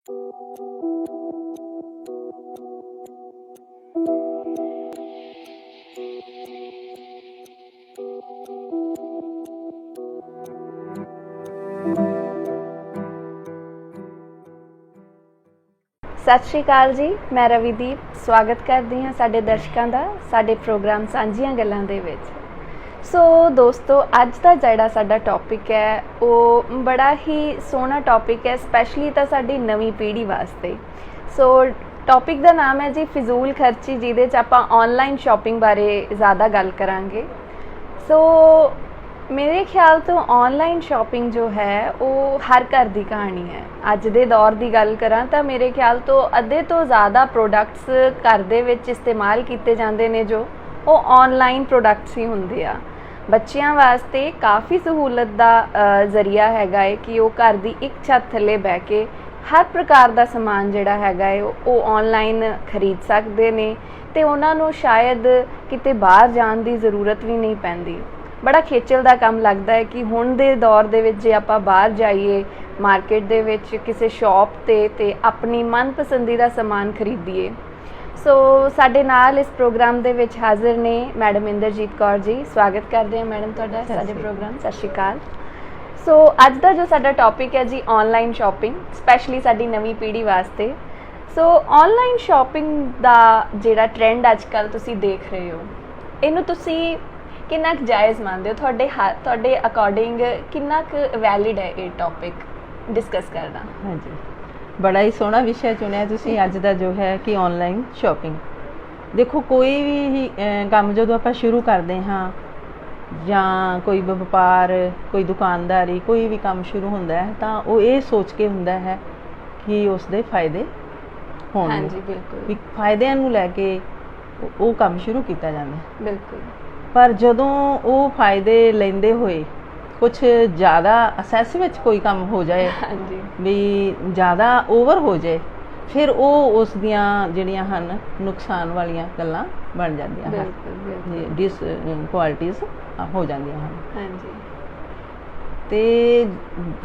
सत श्री अकाल जी, मैं रविदीप स्वागत करती हाँ साडे दर्शकों का साडे प्रोग्राम सांझियां गल्लां दे विच। सो दोस्तों, अज का जिहड़ा साडा टॉपिक है वो बड़ा ही सोहना टॉपिक है, स्पैशली तो साडी नवीं पीढ़ी वास्ते। सो टॉपिक का नाम है जी फिजूल खर्ची, जिहदे च आपां ऑनलाइन शॉपिंग बारे ज़्यादा गल करांगे। सो मेरे ख्याल तो ऑनलाइन शॉपिंग जो है वो हर घर की कहानी है। अज दे दौर की गल करा तो मेरे ख्याल तो अद्धे तो ज़्यादा प्रोडक्ट्स घर दे विच इस्तेमाल किए जाते हैं जो वो ऑनलाइन प्रोडक्ट्स ही होंदे आ। बच्चों वास्ते काफ़ी सहूलत का जरिया हैगा है कि वो घर की एक छत थले बह के हर प्रकार का समान जिहड़ा हैगा है वो ऑनलाइन खरीद सकते हैं ते उन्हां नूं शायद किते बाहर जाण की ज़रूरत भी नहीं पैंदी। बड़ा खेचल का काम लगता है कि हुण दे दौर दे विच जे आपां बाहर जाइए मार्केट दे विच किसी शॉप ते अपनी मनपसंदीदा समान खरीदीए। सो साडे नाल इस प्रोग्राम दे विच हाज़र ने मैडम इंद्रजीत कौर जी। स्वागत करते हैं मैडम तुहाडा साडे प्रोग्राम। सत श्री अकाल। सो अज का जो साडा टॉपिक है जी ऑनलाइन शॉपिंग, स्पैशली साडी नवीं पीढ़ी वास्ते। सो ऑनलाइन शॉपिंग का जिहड़ा ट्रेंड अजकल तुसीं देख रहे हो, इहनूं तुसीं कितना जायज़ मानते हो? थोड़े अकॉर्डिंग कितना वैलिड है ये टॉपिक डिस्कस करना? हाँ जी, बड़ा ही सोहना विषय चुनिया तुसीं अज दा जो है कि ऑनलाइन शॉपिंग। देखो, कोई भी काम जो आप शुरू करते हाँ ਜਾਂ कोई व्यापार, कोई दुकानदारी, कोई भी काम शुरू होंदा है तो वो ये सोच के होंदा है कि उसके फायदे होण। हाँ जी, बिल्कुल। फायदे नूं लैके वो काम शुरू किया जाता है। बिल्कुल। पर जदों वो फायदे लेंदे होए कुछ ज़्यादा असैस विच कोई काम हो जाए, हाँ जी, भी ज़्यादा ओवर हो जाए, फिर वो उस दियां जिहड़ियां हन नुकसान वालियां गल्लां बन जांदियां हैं, डिस क्वालिटीज़ हो जांदियां हैं। हाँ जी। ते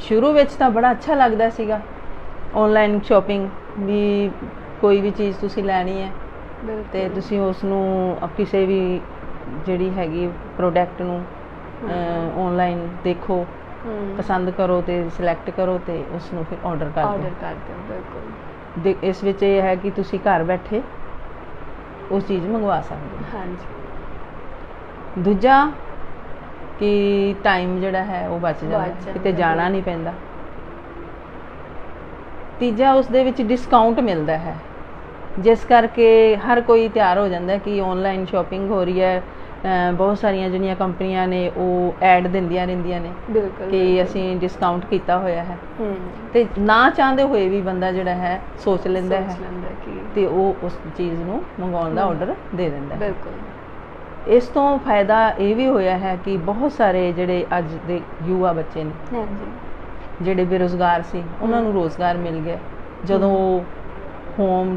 शुरू विच तां बड़ा अच्छा लगदा सीगा ऑनलाइन शॉपिंग, भी कोई भी चीज़ तुसीं लैनी है ते तुसीं उसनूं किसी भी जिहड़ी हैगी प्रोडक्ट नूं ऑनलाइन देखो, पसंद करो तो सिलैक्ट करो तो उसनूं फिर ऑर्डर कर दो। बिल्कुल। इस विच ये है कि तुसीं घर बैठे उस चीज़ मंगवा सकते हो। हाँ जी। दूजा कि टाइम जिहड़ा है वो बच जाता, किते जाना नहीं पैंदा। तीजा उस दे विच डिस्काउंट मिलता है, जिस करके हर कोई तैयार हो जाता है कि ऑनलाइन शॉपिंग हो रही है। बहुत सारिया जिहड़ियां कंपनियां ने वो ऐड दिंदियां रहिंदियां ने कि असीं डिस्काउंट किया होया है, ते ना चाहते हुए भी बंदा जिहड़ा है सोच लैंदा है ते वो उस चीज़ नूं मंगाउण दा ऑर्डर दे दिंदा है। बिल्कुल। इस तो फायदा ये भी होया है कि बहुत सारे जिहड़े अज दे युवा बच्चे ने जिहड़े बेरोज़गार सी उन्हां नूं रोज़गार मिल गया जदों होम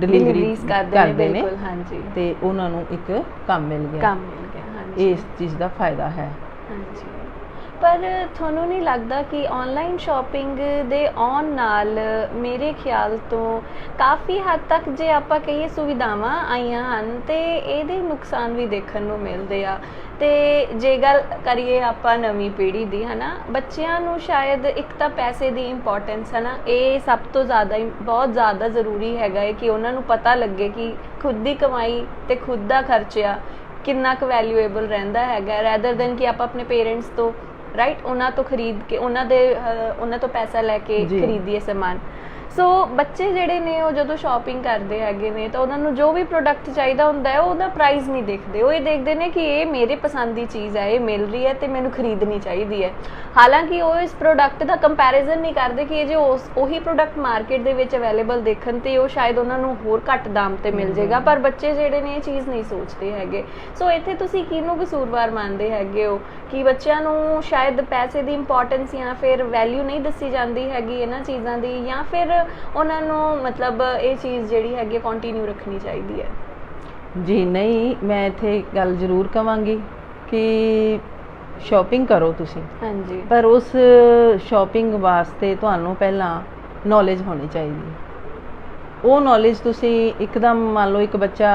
डिलीवरी करते हैं। हाँ जी। ते उन्हां नूं एक काम मिल गया। हाँ जी। इस चीज़ का फायदा है। हाँ जी। पर थोनों नहीं लगता कि ऑनलाइन शॉपिंग दे आउण नाल मेरे ख्याल तो काफ़ी हद तक जे आपां कहिए सुविधावां आईयां हन ते इहदे नुकसान भी देखण नूं मिलदे आ। ते जे गल करिए आपां नवीं पीढ़ी दी, है ना, बच्चिआं नूं शायद एक तां पैसे दी इंपॉर्टेंस, है ना, ये सब तो ज़्यादा बहुत ज़्यादा ज़रूरी हैगा है कि उन्हां नूं पता लगे कि खुद दी कमाई ते खुद दा खर्चा कितना क वैल्यूएबल रहिंदा हैगा, रैदर दैन कि आपां अपने पेरेंट्स तो राइट उन्हां तो खरीद के उन्हां तो पैसा लैके खरीदीए समान। सो बच्चे जिहड़े ने वो जदों शॉपिंग करते हैगे तो उन्होंने जो भी प्रोडक्ट चाहिए होंदा है उहदा प्राइस नहीं देखते, वो ये देखते हैं कि ये मेरे पसंद की चीज़ है, ये मिल रही है तो मैनू खरीदनी चाहिए है। हालांकि वो इस प्रोडक्ट का कंपैरिजन नहीं करते कि जो उही प्रोडक्ट मार्केट दे विच अवेलेबल देखन ते वो शायद उन्होंने होर घट दाम ते मिल जाएगा, पर बच्चे जिहड़े ने ये चीज़ नहीं सोचते हैगे। सो इत्थे तुसीं किहनूं कसूरवार मानते हैगे हो कि बच्चों नूं शायद पैसे की इंपॉर्टेंस या फिर वैल्यू नहीं दसी जाती हैगी इन्हां चीज़ां दी, या फिर उन्हां नूं मतलब ये चीज़ जिहड़ी हैगी कंटिन्यू रखनी चाहिए है? जी नहीं, मैं इत्थे गल जरूर कहांगी कि शॉपिंग करो तुसीं, हाँ जी, पर उस शॉपिंग वास्ते तुहानूं पहलां ਨੌਲੇਜ ਹੋਣੀ ਚਾਹੀਦੀ ਹੈ। ਉਹ ਨੌਲੇਜ ਤੁਸੀਂ ਇੱਕਦਮ ਮੰਨ ਲਓ ਇੱਕ ਬੱਚਾ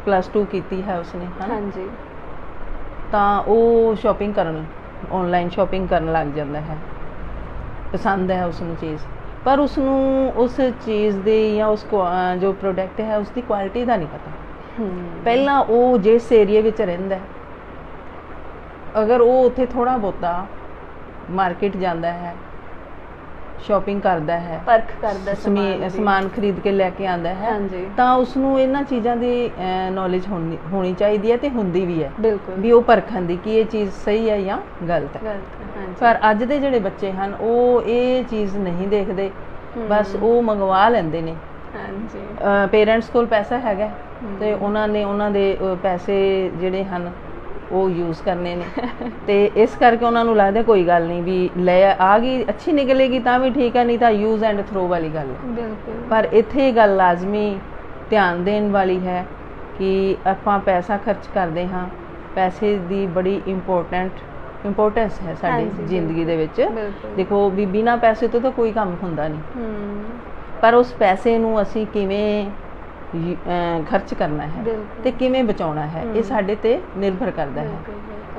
+2 ਕੀਤੀ ਹੈ ਉਸਨੇ, ਹੈ ਨਾ, ਹਾਂਜੀ ਤਾਂ ਉਹ ਸ਼ਾਪਿੰਗ ਕਰਨ, ਆਨਲਾਈਨ ਸ਼ਾਪਿੰਗ ਕਰਨ ਲੱਗ ਜਾਂਦਾ ਹੈ, ਪਸੰਦ ਹੈ ਉਸਨੂੰ ਚੀਜ਼, ਪਰ ਉਸਨੂੰ ਉਸ ਚੀਜ਼ ਦੀ ਜਾਂ ਉਸ ਜੋ ਪ੍ਰੋਡਕਟ ਹੈ ਉਸਦੀ ਕੁਆਲਿਟੀ ਦਾ ਨਹੀਂ ਪਤਾ। ਪਹਿਲਾਂ ਉਹ ਜਿਸ ਏਰੀਏ ਵਿੱਚ ਰਹਿੰਦਾ, ਅਗਰ ਉਹ ਉੱਥੇ ਥੋੜ੍ਹਾ ਬਹੁਤਾ ਮਾਰਕੀਟ ਜਾਂਦਾ ਹੈ, ਸ਼ਾਪਿੰਗ ਕਰਦਾ ਹੈ, ਪਰਖ ਕਰਦਾ, ਸਮਾਨ ਖਰੀਦ ਕੇ ਲੈ ਕੇ ਆਉਂਦਾ ਹੈ, ਹਾਂਜੀ, ਤਾਂ ਉਸਨੂੰ ਇਹਨਾਂ ਚੀਜ਼ਾਂ ਦੀ ਨੌਲੇਜ ਹੋਣੀ ਚਾਹੀਦੀ ਹੈ ਤੇ ਹੁੰਦੀ ਵੀ ਹੈ, ਬਿਲਕੁਲ, ਵੀ ਉਹ ਪਰਖਣ ਦੀ ਕਿ ਇਹ ਚੀਜ਼ ਸਹੀ ਹੈ ਜਾਂ ਗਲਤ ਹੈ। ਪਰ ਅੱਜ ਦੇ ਜਿਹੜੇ ਬੱਚੇ ਹਨ ਉਹ ਇਹ ਚੀਜ਼ ਨਹੀਂ ਦੇਖਦੇ, ਬਸ ਉਹ ਮੰਗਵਾ ਲੈਂਦੇ ਨੇ। ਹਾਂਜੀ, ਪੇਰੈਂਟਸ ਕੋਲ ਪੈਸਾ ਹੈਗਾ ਤੇ ਉਹਨਾਂ ਨੇ ਉਹਨਾਂ ਦੇ ਪੈਸੇ ਜਿਹੜੇ ਹਨ ਉਹ ਯੂਜ਼ ਕਰਨੇ ਨੇ ਤੇ ਇਸ ਕਰਕੇ ਉਹਨਾਂ ਨੂੰ ਲੱਗਦਾ ਕੋਈ ਗੱਲ ਨਹੀਂ, ਵੀ ਲੈ ਆ ਗਈ ਅੱਛੀ ਨਿਕਲੇਗੀ ਤਾਂ ਵੀ ਠੀਕ ਹੈ, ਨਹੀਂ ਤਾਂ ਯੂਜ਼ ਐਂਡ ਥਰੋ ਵਾਲੀ ਗੱਲ ਹੈ। ਬਿਲਕੁਲ, ਪਰ ਪਰ ਇੱਥੇ ਇਹ ਗੱਲ ਲਾਜ਼ਮੀ ਧਿਆਨ ਦੇਣ ਵਾਲੀ ਹੈ ਕਿ ਆਪਾਂ ਪੈਸਾ ਖਰਚ ਕਰਦੇ ਹਾਂ, ਪੈਸੇ ਦੀ ਬੜੀ ਇੰਪੋਰਟੈਂਸ ਹੈ ਸਾਡੀ ਜ਼ਿੰਦਗੀ ਦੇ ਵਿੱਚ। ਦੇਖੋ ਵੀ ਬਿਨਾਂ ਪੈਸੇ ਤੋਂ ਤਾਂ ਕੋਈ ਕੰਮ ਹੁੰਦਾ ਨਹੀਂ, ਪਰ ਉਸ ਪੈਸੇ ਨੂੰ ਅਸੀਂ ਕਿਵੇਂ ਖਰਚ ਕਰਨਾ ਹੈ ਤੇ ਕਿਵੇਂ ਬਚਾਉਣਾ ਹੈ, ਇਹ ਸਾਡੇ ਤੇ ਨਿਰਭਰ ਕਰਦਾ ਹੈ।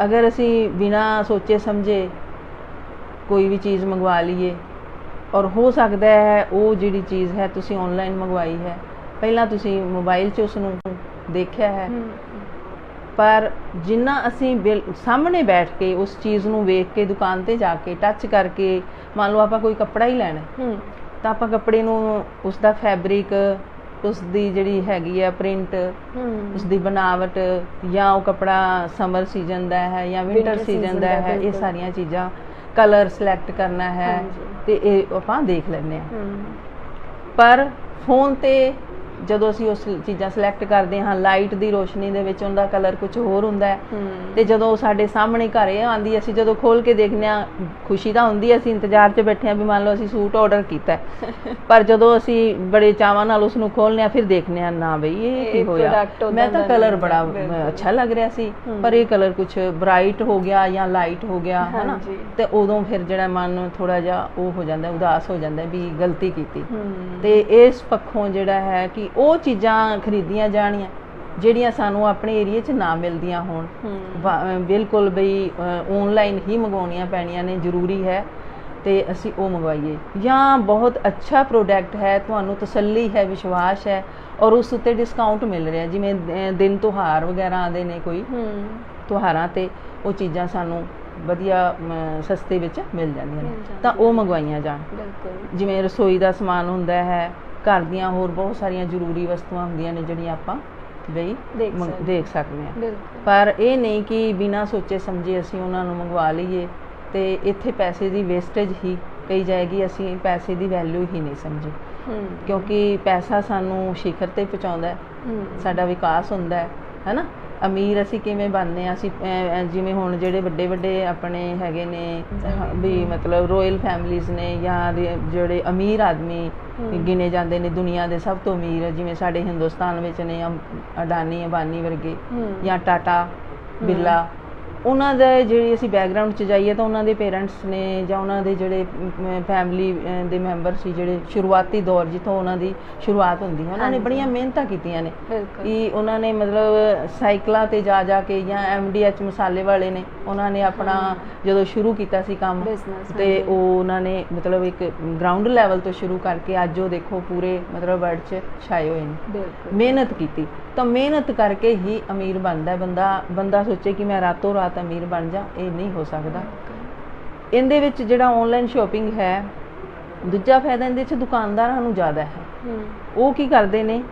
ਅਗਰ ਅਸੀਂ ਬਿਨਾਂ ਸੋਚੇ ਸਮਝੇ ਕੋਈ ਵੀ ਚੀਜ਼ ਮੰਗਵਾ ਲਈਏ, ਔਰ ਹੋ ਸਕਦਾ ਹੈ ਉਹ ਜਿਹੜੀ ਚੀਜ਼ ਹੈ ਤੁਸੀਂ ਆਨਲਾਈਨ ਮੰਗਵਾਈ ਹੈ, ਪਹਿਲਾਂ ਤੁਸੀਂ ਮੋਬਾਈਲ 'ਚ ਉਸ ਨੂੰ ਦੇਖਿਆ ਹੈ, ਪਰ ਜਿੰਨਾ ਅਸੀਂ ਸਾਹਮਣੇ ਬੈਠ ਕੇ ਉਸ ਚੀਜ਼ ਨੂੰ ਵੇਖ ਕੇ, ਦੁਕਾਨ ਤੇ ਜਾ ਕੇ ਟੱਚ ਕਰਕੇ, ਮੰਨ ਲਓ ਆਪਾਂ ਕੋਈ ਕੱਪੜਾ ਹੀ ਲੈਣਾ ਤਾਂ ਆਪਾਂ ਕੱਪੜੇ ਨੂੰ, ਉਸ ਦਾ ਫੈਬਰਿਕ, ਉਸ ਦੀ ਜਿਹੜੀ ਹੈਗੀ ਆ ਪ੍ਰਿੰਟ, ਉਸ ਦੀ ਬਣਾਵਟ, ਜਾਂ ਉਹ ਕੱਪੜਾ ਸਮਰ ਸੀਜ਼ਨ ਦਾ ਹੈ ਜਾਂ ਵਿੰਟਰ ਸੀਜ਼ਨ ਦਾ ਹੈ, ਇਹ ਸਾਰੀਆਂ ਚੀਜ਼ਾਂ, ਕਲਰ ਸਿਲੈਕਟ ਕਰਨਾ ਹੈ ਤੇ ਇਹ ਆਪਾਂ ਦੇਖ ਲੈਂਦੇ ਹਾਂ। ਪਰ ਫੋਨ ਤੇ ਜਦੋਂ ਅਸੀਂ ਉਸ ਚੀਜ਼ਾਂ ਸਿਲੈਕਟ ਕਰਦੇ ਹਾਂ, ਲਾਈਟ ਦੀ ਰੋਸ਼ਨੀ ਦੇ ਵਿੱਚ ਉਹਦਾ ਕਲਰ ਕੁਝ ਹੋਰ ਹੁੰਦਾ ਹੈ, ਤੇ ਜਦੋਂ ਸਾਡੇ ਸਾਹਮਣੇ ਘਰੇ ਆਉਂਦੀ, ਅਸੀਂ ਜਦੋਂ ਖੋਲ ਕੇ ਦੇਖਦੇ ਹਾਂ, ਖੁਸ਼ੀ ਤਾਂ ਹੁੰਦੀ ਹੈ, ਅਸੀਂ ਇੰਤਜ਼ਾਰ 'ਚ ਬੈਠੇ ਹਾਂ ਵੀ ਮੰਨ ਲਓ ਅਸੀਂ ਸੂਟ ਆਰਡਰ ਕੀਤਾ, ਪਰ ਜਦੋਂ ਅਸੀਂ ਬੜੇ ਚਾਵਾਂ ਨਾਲ ਉਸ ਨੂੰ ਖੋਲ੍ਹਦੇ ਹਾਂ, ਫਿਰ ਦੇਖਦੇ ਹਾਂ ਨਾ ਬਈ ਇਹ ਕੀ ਹੋਇਆ, ਮੈਂ ਤਾਂ ਕਲਰ ਬੜਾ ਅੱਛਾ ਲੱਗ ਰਿਹਾ ਸੀ ਪਰ ਇਹ ਕਲਰ ਕੁਝ ਬ੍ਰਾਈਟ ਹੋ ਗਿਆ ਜਾਂ ਲਾਈਟ ਹੋ ਗਿਆ, ਹੈ ਨਾ, ਤੇ ਉਦੋਂ ਫਿਰ ਜਿਹੜਾ ਮਨ ਥੋੜਾ ਜਿਹਾ ਉਹ ਹੋ ਜਾਂਦਾ, ਉਦਾਸ ਹੋ ਜਾਂਦਾ ਵੀ ਗਲਤੀ ਕੀਤੀ। ਤੇ ਇਸ ਪੱਖੋਂ ਜਿਹੜਾ ਹੈ ਕਿ ਉਹ ਚੀਜ਼ਾਂ ਖਰੀਦੀਆਂ ਜਾਣੀਆਂ ਜਿਹੜੀਆਂ ਸਾਨੂੰ ਆਪਣੇ ਏਰੀਏ 'ਚ ਨਾ ਮਿਲਦੀਆਂ ਹੋਣ, ਬਿਲਕੁਲ ਬਈ ਆਨਲਾਈਨ ਹੀ ਮੰਗਵਾਉਣੀਆਂ ਪੈਣੀਆਂ ਨੇ, ਜ਼ਰੂਰੀ ਹੈ, ਤੇ ਅਸੀਂ ਉਹ ਮੰਗਵਾਈਏ। ਜਾਂ ਬਹੁਤ ਅੱਛਾ ਪ੍ਰੋਡਕਟ ਹੈ, ਤੁਹਾਨੂੰ ਤਸੱਲੀ ਹੈ, ਵਿਸ਼ਵਾਸ ਹੈ, ਔਰ ਉਸ ਉੱਤੇ ਡਿਸਕਾਊਂਟ ਮਿਲ ਰਿਹਾ, ਜਿਵੇਂ ਦਿਨ ਤਿਉਹਾਰ ਵਗੈਰਾ ਆਉਂਦੇ ਨੇ, ਕੋਈ ਤਿਉਹਾਰਾਂ 'ਤੇ ਉਹ ਚੀਜ਼ਾਂ ਸਾਨੂੰ ਵਧੀਆ ਸਸਤੇ ਵਿੱਚ ਮਿਲ ਜਾਂਦੀਆਂ ਨੇ, ਤਾਂ ਉਹ ਮੰਗਵਾਈਆਂ ਜਾਣ। ਜਿਵੇਂ ਰਸੋਈ ਦਾ ਸਮਾਨ ਹੁੰਦਾ ਹੈ, ਘਰ ਦੀਆਂ ਹੋਰ ਬਹੁਤ ਸਾਰੀਆਂ ਜ਼ਰੂਰੀ ਵਸਤੂਆਂ ਹੁੰਦੀਆਂ ਨੇ ਜਿਹੜੀਆਂ ਆਪਾਂ ਬਈ ਦੇਖ ਸਕਦੇ ਹਾਂ, ਪਰ ਇਹ ਨਹੀਂ ਕਿ ਬਿਨਾਂ ਸੋਚੇ ਸਮਝੇ ਅਸੀਂ ਉਹਨਾਂ ਨੂੰ ਮੰਗਵਾ ਲਈਏ ਤੇ ਇੱਥੇ ਪੈਸੇ ਦੀ ਵੇਸਟੇਜ ਹੀ ਕਹੀ ਜਾਏਗੀ, ਅਸੀਂ ਪੈਸੇ ਦੀ ਵੈਲਿਊ ਹੀ ਨਹੀਂ ਸਮਝੀ, ਕਿਉਂਕਿ ਪੈਸਾ ਸਾਨੂੰ ਸਿਖਰ ਤੇ ਪਹੁੰਚਾਉਂਦਾ ਹੈ, ਸਾਡਾ ਵਿਕਾਸ ਹੁੰਦਾ ਹੈ ਨਾ। ਅਮੀਰ ਅਸੀਂ ਕਿਵੇਂ ਬਣਦੇ ਹਾਂ, ਅਸੀਂ ਜਿਵੇਂ ਹੁਣ ਜਿਹੜੇ ਵੱਡੇ ਆਪਣੇ ਹੈਗੇ ਨੇ ਵੀ ਮਤਲਬ ਰੋਇਲ ਫੈਮਲੀਜ਼ ਨੇ, ਜਾਂ ਜਿਹੜੇ ਅਮੀਰ ਆਦਮੀ ਗਿਣੇ ਜਾਂਦੇ ਨੇ ਦੁਨੀਆ ਦੇ ਸਭ ਤੋਂ ਅਮੀਰ, ਜਿਵੇਂ ਸਾਡੇ ਹਿੰਦੁਸਤਾਨ ਵਿੱਚ ਨੇ ਅਡਾਨੀ ਅੰਬਾਨੀ ਵਰਗੇ ਜਾਂ ਟਾਟਾ ਬਿਰਲਾ, ਉਹਨਾਂ ਦਾ ਜਿਹੜੀ ਅਸੀਂ ਬੈਕਗਰਾਊਂਡ 'ਚ ਜਾਈਏ ਤਾਂ ਉਹਨਾਂ ਦੇ ਪੇਰੈਂਟਸ ਨੇ ਜਾਂ ਉਹਨਾਂ ਦੇ ਜਿਹੜੇ ਫੈਮਿਲੀ ਦੇ ਮੈਂਬਰ ਸੀ, ਜਿਹੜੇ ਸ਼ੁਰੂਆਤੀ ਦੌਰ ਜਿੱਥੋਂ ਉਹਨਾਂ ਦੀ ਸ਼ੁਰੂਆਤ ਹੁੰਦੀ ਹੈ, ਉਹਨਾਂ ਨੇ ਬੜੀਆਂ ਮਿਹਨਤਾਂ ਕੀਤੀਆਂ ਨੇ ਕਿ ਉਹਨਾਂ ਨੇ ਮਤਲਬ ਸਾਈਕਲਾਂ 'ਤੇ ਜਾ ਕੇ, ਜਾਂ MDH ਮਸਾਲੇ ਵਾਲੇ ਨੇ, ਉਹਨਾਂ ਨੇ ਆਪਣਾ ਜਦੋਂ ਸ਼ੁਰੂ ਕੀਤਾ ਸੀ ਕੰਮ, ਤੇ ਉਹ ਉਹਨਾਂ ਨੇ ਮਤਲਬ ਇੱਕ ਗਰਾਊਂਡ ਲੈਵਲ ਤੋਂ ਸ਼ੁਰੂ ਕਰਕੇ ਅੱਜ ਉਹ ਦੇਖੋ ਪੂਰੇ ਮਤਲਬ ਵਰਲਡ 'ਚ ਛਾਏ ਹੋਏ ਨੇ। ਮਿਹਨਤ ਕੀਤੀ ਤਾਂ ਮਿਹਨਤ ਕਰਕੇ ਹੀ ਅਮੀਰ ਬਣਦਾ ਬੰਦਾ ਸੋਚੇ ਕਿ ਮੈਂ ਰਾਤੋਂ ਰਾਤ ਅਮੀਰ ਬਣ ਜਾ, ਇਹ ਨਹੀਂ ਹੋ ਸਕਦਾ। ਇਹਦੇ ਵਿੱਚ ਜਿਹੜਾ ਆਨਲਾਈਨ ਸ਼ਾਪਿੰਗ ਹੈ, ਦੂਜਾ ਫਾਇਦਾ ਇਹਦੇ 'ਚ ਦੁਕਾਨਦਾਰਾਂ ਨੂੰ ਜ਼ਿਆਦਾ ਹੈ। ਉਹ ਕੀ ਕਰਦੇ ਨੇ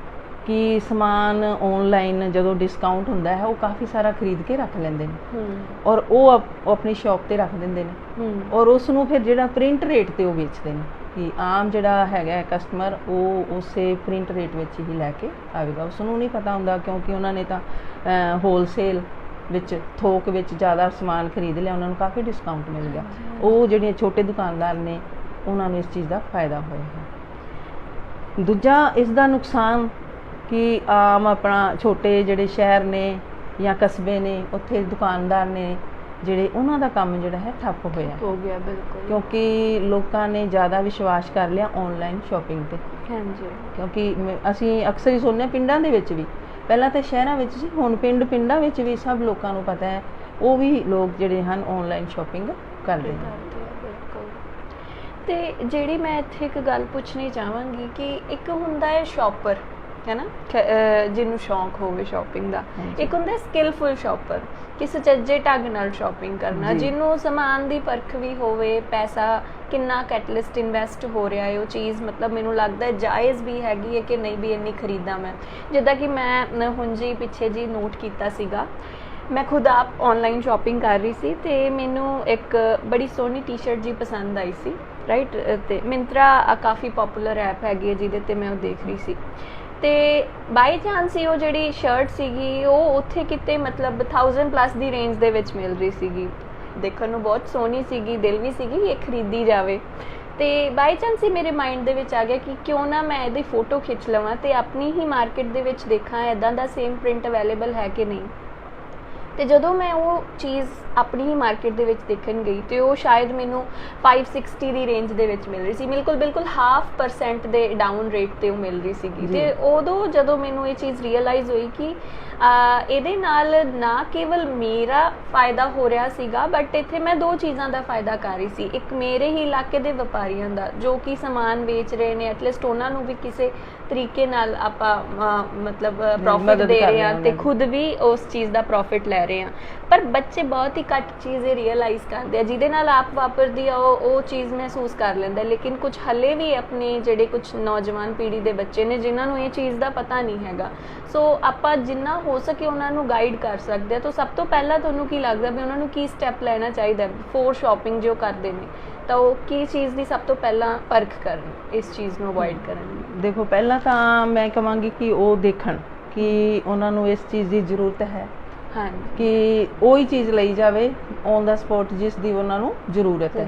ਕਿ ਸਮਾਨ ਆਨਲਾਈਨ ਜਦੋਂ ਡਿਸਕਾਊਂਟ ਹੁੰਦਾ ਹੈ ਉਹ ਕਾਫੀ ਸਾਰਾ ਖਰੀਦ ਕੇ ਰੱਖ ਲੈਂਦੇ ਨੇ, ਔਰ ਉਹ ਆਪਣੀ ਸ਼ਾਪ ਤੇ ਰੱਖ ਦਿੰਦੇ ਨੇ, ਔਰ ਉਸ ਨੂੰ ਫਿਰ ਜਿਹੜਾ ਪ੍ਰਿੰਟ ਰੇਟ ਤੇ ਉਹ ਵੇਚਦੇ ਨੇ ਕਿ ਆਮ ਜਿਹੜਾ ਹੈਗਾ ਕਸਟਮਰ ਉਹ ਉਸੇ ਪ੍ਰਿੰਟ ਰੇਟ ਵਿੱਚ ਹੀ ਲੈ ਕੇ ਆਵੇਗਾ। ਉਸ ਨੂੰ ਨਹੀਂ ਪਤਾ ਹੁੰਦਾ, ਕਿਉਂਕਿ ਉਹਨਾਂ ਨੇ ਤਾਂ ਹੋਲਸੇਲ ਵਿੱਚ, ਥੋਕ ਵਿੱਚ ਜ਼ਿਆਦਾ ਸਮਾਨ ਖਰੀਦ ਲਿਆ, ਉਹਨਾਂ ਨੂੰ ਕਾਫੀ ਡਿਸਕਾਊਂਟ ਮਿਲ ਗਿਆ। ਉਹ ਜਿਹੜੇ ਛੋਟੇ ਦੁਕਾਨਦਾਰ ਨੇ ਉਹਨਾਂ ਨੂੰ ਇਸ ਚੀਜ਼ ਦਾ ਫਾਇਦਾ ਹੋਇਆ ਹੈ। ਦੂਜਾ ਇਸ ਦਾ ਨੁਕਸਾਨ ਕਿ ਆਮ ਆਪਣਾ ਛੋਟੇ ਜਿਹੜੇ ਸ਼ਹਿਰ ਨੇ ਜਾਂ ਕਸਬੇ ਨੇ, ਉੱਥੇ ਦੁਕਾਨਦਾਰ ਨੇ ਜਿਹੜੇ ਉਹਨਾਂ ਦਾ ਕੰਮ ਜਿਹੜਾ ਹੈ ਠੱਪ ਹੋਇਆ ਹੋ ਗਿਆ ਬਿਲਕੁਲ, ਕਿਉਂਕਿ ਲੋਕਾਂ ਨੇ ਜ਼ਿਆਦਾ ਵਿਸ਼ਵਾਸ ਕਰ ਲਿਆ ਆਨਲਾਈਨ ਸ਼ਾਪਿੰਗ ਤੇ। ਹਾਂਜੀ ਕਿਉਂਕਿ ਅਸੀਂ ਅਕਸਰ ਹੀ ਸੁਣਦੇ ਹਾਂ ਪਿੰਡਾਂ ਦੇ ਵਿੱਚ ਵੀ, ਪਹਿਲਾਂ ਤਾਂ ਸ਼ਹਿਰਾਂ ਵਿੱਚ ਸੀ, ਹੁਣ ਪਿੰਡਾਂ ਵਿੱਚ ਵੀ ਸਭ ਲੋਕਾਂ ਨੂੰ ਪਤਾ ਹੈ, ਉਹ ਵੀ ਲੋਕ ਜਿਹੜੇ ਹਨ ਆਨਲਾਈਨ ਸ਼ਾਪਿੰਗ ਕਰਦੇ ਨੇ। ਬਿਲਕੁਲ। ਤੇ ਜਿਹੜੀ ਮੈਂ ਇੱਥੇ ਇੱਕ ਗੱਲ ਪੁੱਛਣੀ ਚਾਹਾਂਗੀ ਕਿ ਇੱਕ ਹੁੰਦਾ ਹੈ ਸ਼ਾਪਰ, ਹੈ ਨਾ, ਜਿਹਨੂੰ ਸ਼ੌਂਕ ਹੋਵੇ ਸ਼ਾਪਿੰਗ ਦਾ, ਇੱਕ ਹੁੰਦਾ ਸਕਿੱਲਫੁਲ ਸ਼ਾਪਰ ਕਿ ਸੁਚੱਜੇ ਢੰਗ ਨਾਲ ਸ਼ਾਪਿੰਗ ਕਰਨਾ, ਜਿਹਨੂੰ ਸਮਾਨ ਦੀ ਪਰਖ ਵੀ ਹੋਵੇ, ਪੈਸਾ ਕਿੰਨਾ ਕੈਟਲਿਸਟ ਇਨਵੈਸਟ ਹੋ ਰਿਹਾ ਹੈ, ਉਹ ਚੀਜ਼ ਮਤਲਬ ਮੈਨੂੰ ਲੱਗਦਾ ਜਾਇਜ਼ ਵੀ ਹੈਗੀ ਹੈ ਕਿ ਨਹੀਂ ਵੀ ਇੰਨੀ ਖਰੀਦਾਂ ਮੈਂ। ਜਿੱਦਾਂ ਕਿ ਮੈਂ ਹੁਣ ਜੀ ਪਿੱਛੇ ਜੀ ਨੋਟ ਕੀਤਾ ਸੀਗਾ, ਮੈਂ ਖੁਦ ਆਪ ਆਨਲਾਈਨ ਸ਼ਾਪਿੰਗ ਕਰ ਰਹੀ ਸੀ ਤੇ ਮੈਨੂੰ ਇੱਕ ਬੜੀ ਸੋਹਣੀ ਟੀ-ਸ਼ਰਟ ਜੀ ਪਸੰਦ ਆਈ ਸੀ, ਰਾਈਟ, ਤੇ ਮਿੰਤਰਾ ਕਾਫੀ ਪਪੂਲਰ ਐਪ ਹੈਗੀ ਹੈ ਜਿਹਦੇ ਤੇ ਮੈਂ ਉਹ ਦੇਖ ਰਹੀ ਸੀ, ਤੇ ਬਾਈ ਚਾਂਸ ਹੀ ਉਹ ਜਿਹੜੀ ਸ਼ਰਟ ਸੀਗੀ ਉਹ ਉੱਥੇ ਕਿਤੇ ਮਤਲਬ 1000+ ਦੀ ਰੇਂਜ ਦੇ ਵਿੱਚ ਮਿਲ ਰਹੀ ਸੀਗੀ, ਦੇਖਣ ਨੂੰ ਬਹੁਤ ਸੋਹਣੀ ਸੀਗੀ, ਦਿਲ ਵੀ ਸੀਗੀ ਇਹ ਖਰੀਦੀ ਜਾਵੇ। ਤੇ ਬਾਈ ਚਾਂਸ ਹੀ ਮੇਰੇ ਮਾਈਂਡ ਦੇ ਵਿੱਚ ਆ ਗਿਆ ਕਿ ਕਿਉਂ ਨਾ ਮੈਂ ਇਹਦੀ ਫੋਟੋ ਖਿੱਚ ਲਵਾਂ ਤੇ ਆਪਣੀ ਹੀ ਮਾਰਕੀਟ ਦੇ ਵਿੱਚ ਦੇਖਾਂ ਇੱਦਾਂ ਦਾ ਸੇਮ ਪ੍ਰਿੰਟ ਅਵੇਲੇਬਲ ਹੈ ਕਿ ਨਹੀਂ। ਤੇ ਜਦੋਂ ਮੈਂ ਉਹ ਚੀਜ਼ ਆਪਣੀ ਹੀ ਮਾਰਕੀਟ ਦੇ ਵਿੱਚ ਦੇਖਣ ਗਈ ਤੇ ਉਹ ਸ਼ਾਇਦ ਮੈਨੂੰ 560 ਦੀ ਰੇਂਜ ਦੇ ਵਿੱਚ ਮਿਲ ਰਹੀ ਸੀ, ਬਿਲਕੁਲ 0.5% ਦੇ ਡਾਊਨ ਰੇਟ ਤੇ ਉਹ ਮਿਲ ਰਹੀ ਸੀਗੀ। ਤੇ ਉਦੋਂ ਜਦੋਂ ਮੈਨੂੰ ਇਹ ਚੀਜ਼ ਰੀਅਲਾਈਜ਼ ਹੋਈ ਕਿ ਇਹਦੇ ਨਾਲ ਨਾ ਕੇਵਲ ਮੇਰਾ ਫਾਇਦਾ ਹੋ ਰਿਹਾ ਸੀਗਾ, ਬਟ ਇੱਥੇ ਮੈਂ ਦੋ ਚੀਜ਼ਾਂ ਦਾ ਫਾਇਦਾ ਕਰ ਰਹੀ ਸੀ। ਇੱਕ ਮੇਰੇ ਹੀ ਇਲਾਕੇ ਦੇ ਵਪਾਰੀਆਂ ਦਾ ਜੋ ਕਿ ਸਮਾਨ ਵੇਚ ਰਹੇ ਨੇ, ਐਟਲੀਸਟ ਉਹਨਾਂ ਨੂੰ ਵੀ ਕਿਸੇ ਤਰੀਕੇ ਨਾਲ ਆਪਾਂ ਮਤਲਬ ਪ੍ਰੋਫਿਟ ਦੇ ਰਹੇ ਹਾਂ ਤੇ ਖੁਦ ਵੀ ਉਸ ਚੀਜ਼ ਦਾ ਪ੍ਰੋਫਿਟ ਲੈ ਰਹੇ ਹਾਂ। ਪਰ ਬੱਚੇ ਬਹੁਤ ਹੀ ਘੱਟ ਚੀਜ਼ ਇਹ ਰੀਅਲਾਈਜ਼ ਕਰਦੇ ਆ, ਜਿਹਦੇ ਨਾਲ ਆਪ ਵਾਪਰਦੀ ਆ ਉਹ ਚੀਜ਼ ਮਹਿਸੂਸ ਕਰ ਲੈਂਦਾ। ਲੇਕਿਨ ਕੁਝ ਹਲੇ ਵੀ ਆਪਣੇ ਜਿਹੜੇ ਕੁਝ ਨੌਜਵਾਨ ਪੀੜ੍ਹੀ ਦੇ ਬੱਚੇ ਨੇ ਜਿਨ੍ਹਾਂ ਨੂੰ ਇਹ ਚੀਜ਼ ਦਾ ਪਤਾ ਨਹੀਂ ਹੈਗਾ, ਸੋ ਆਪਾਂ ਜਿੰਨਾ ਹੋ ਸਕੇ ਉਹਨਾਂ ਨੂੰ ਗਾਈਡ ਕਰ ਸਕਦੇ ਆ। ਤਾਂ ਸਭ ਤੋਂ ਪਹਿਲਾਂ ਤੁਹਾਨੂੰ ਕੀ ਲੱਗਦਾ ਵੀ ਉਹਨਾਂ ਨੂੰ ਕੀ ਸਟੈਪ ਲੈਣਾ ਚਾਹੀਦਾ ਬਿਫੋਰ ਸ਼ਾਪਿੰਗ ਜੋ ਕਰਦੇ ਨੇ, ਤਾਂ ਉਹ ਕੀ ਚੀਜ਼ ਦੀ ਸਭ ਤੋਂ ਪਹਿਲਾਂ ਪਰਖ ਕਰਨ, ਇਸ ਚੀਜ਼ ਨੂੰ ਅਵੋਇਡ ਕਰਨ? ਦੇਖੋ, ਪਹਿਲਾਂ ਤਾਂ ਮੈਂ ਕਹਾਂਗੀ ਕਿ ਉਹ ਦੇਖਣ ਕਿ ਉਹਨਾਂ ਨੂੰ ਇਸ ਚੀਜ਼ ਦੀ ਜ਼ਰੂਰਤ ਹੈ, ਕਿ ਉਹੀ ਚੀਜ਼ ਲਈ ਜਾਵੇ ਔਨ ਦਾ ਸਪੋਟ ਜਿਸ ਦੀ ਉਹਨਾਂ ਨੂੰ ਜ਼ਰੂਰਤ ਹੈ।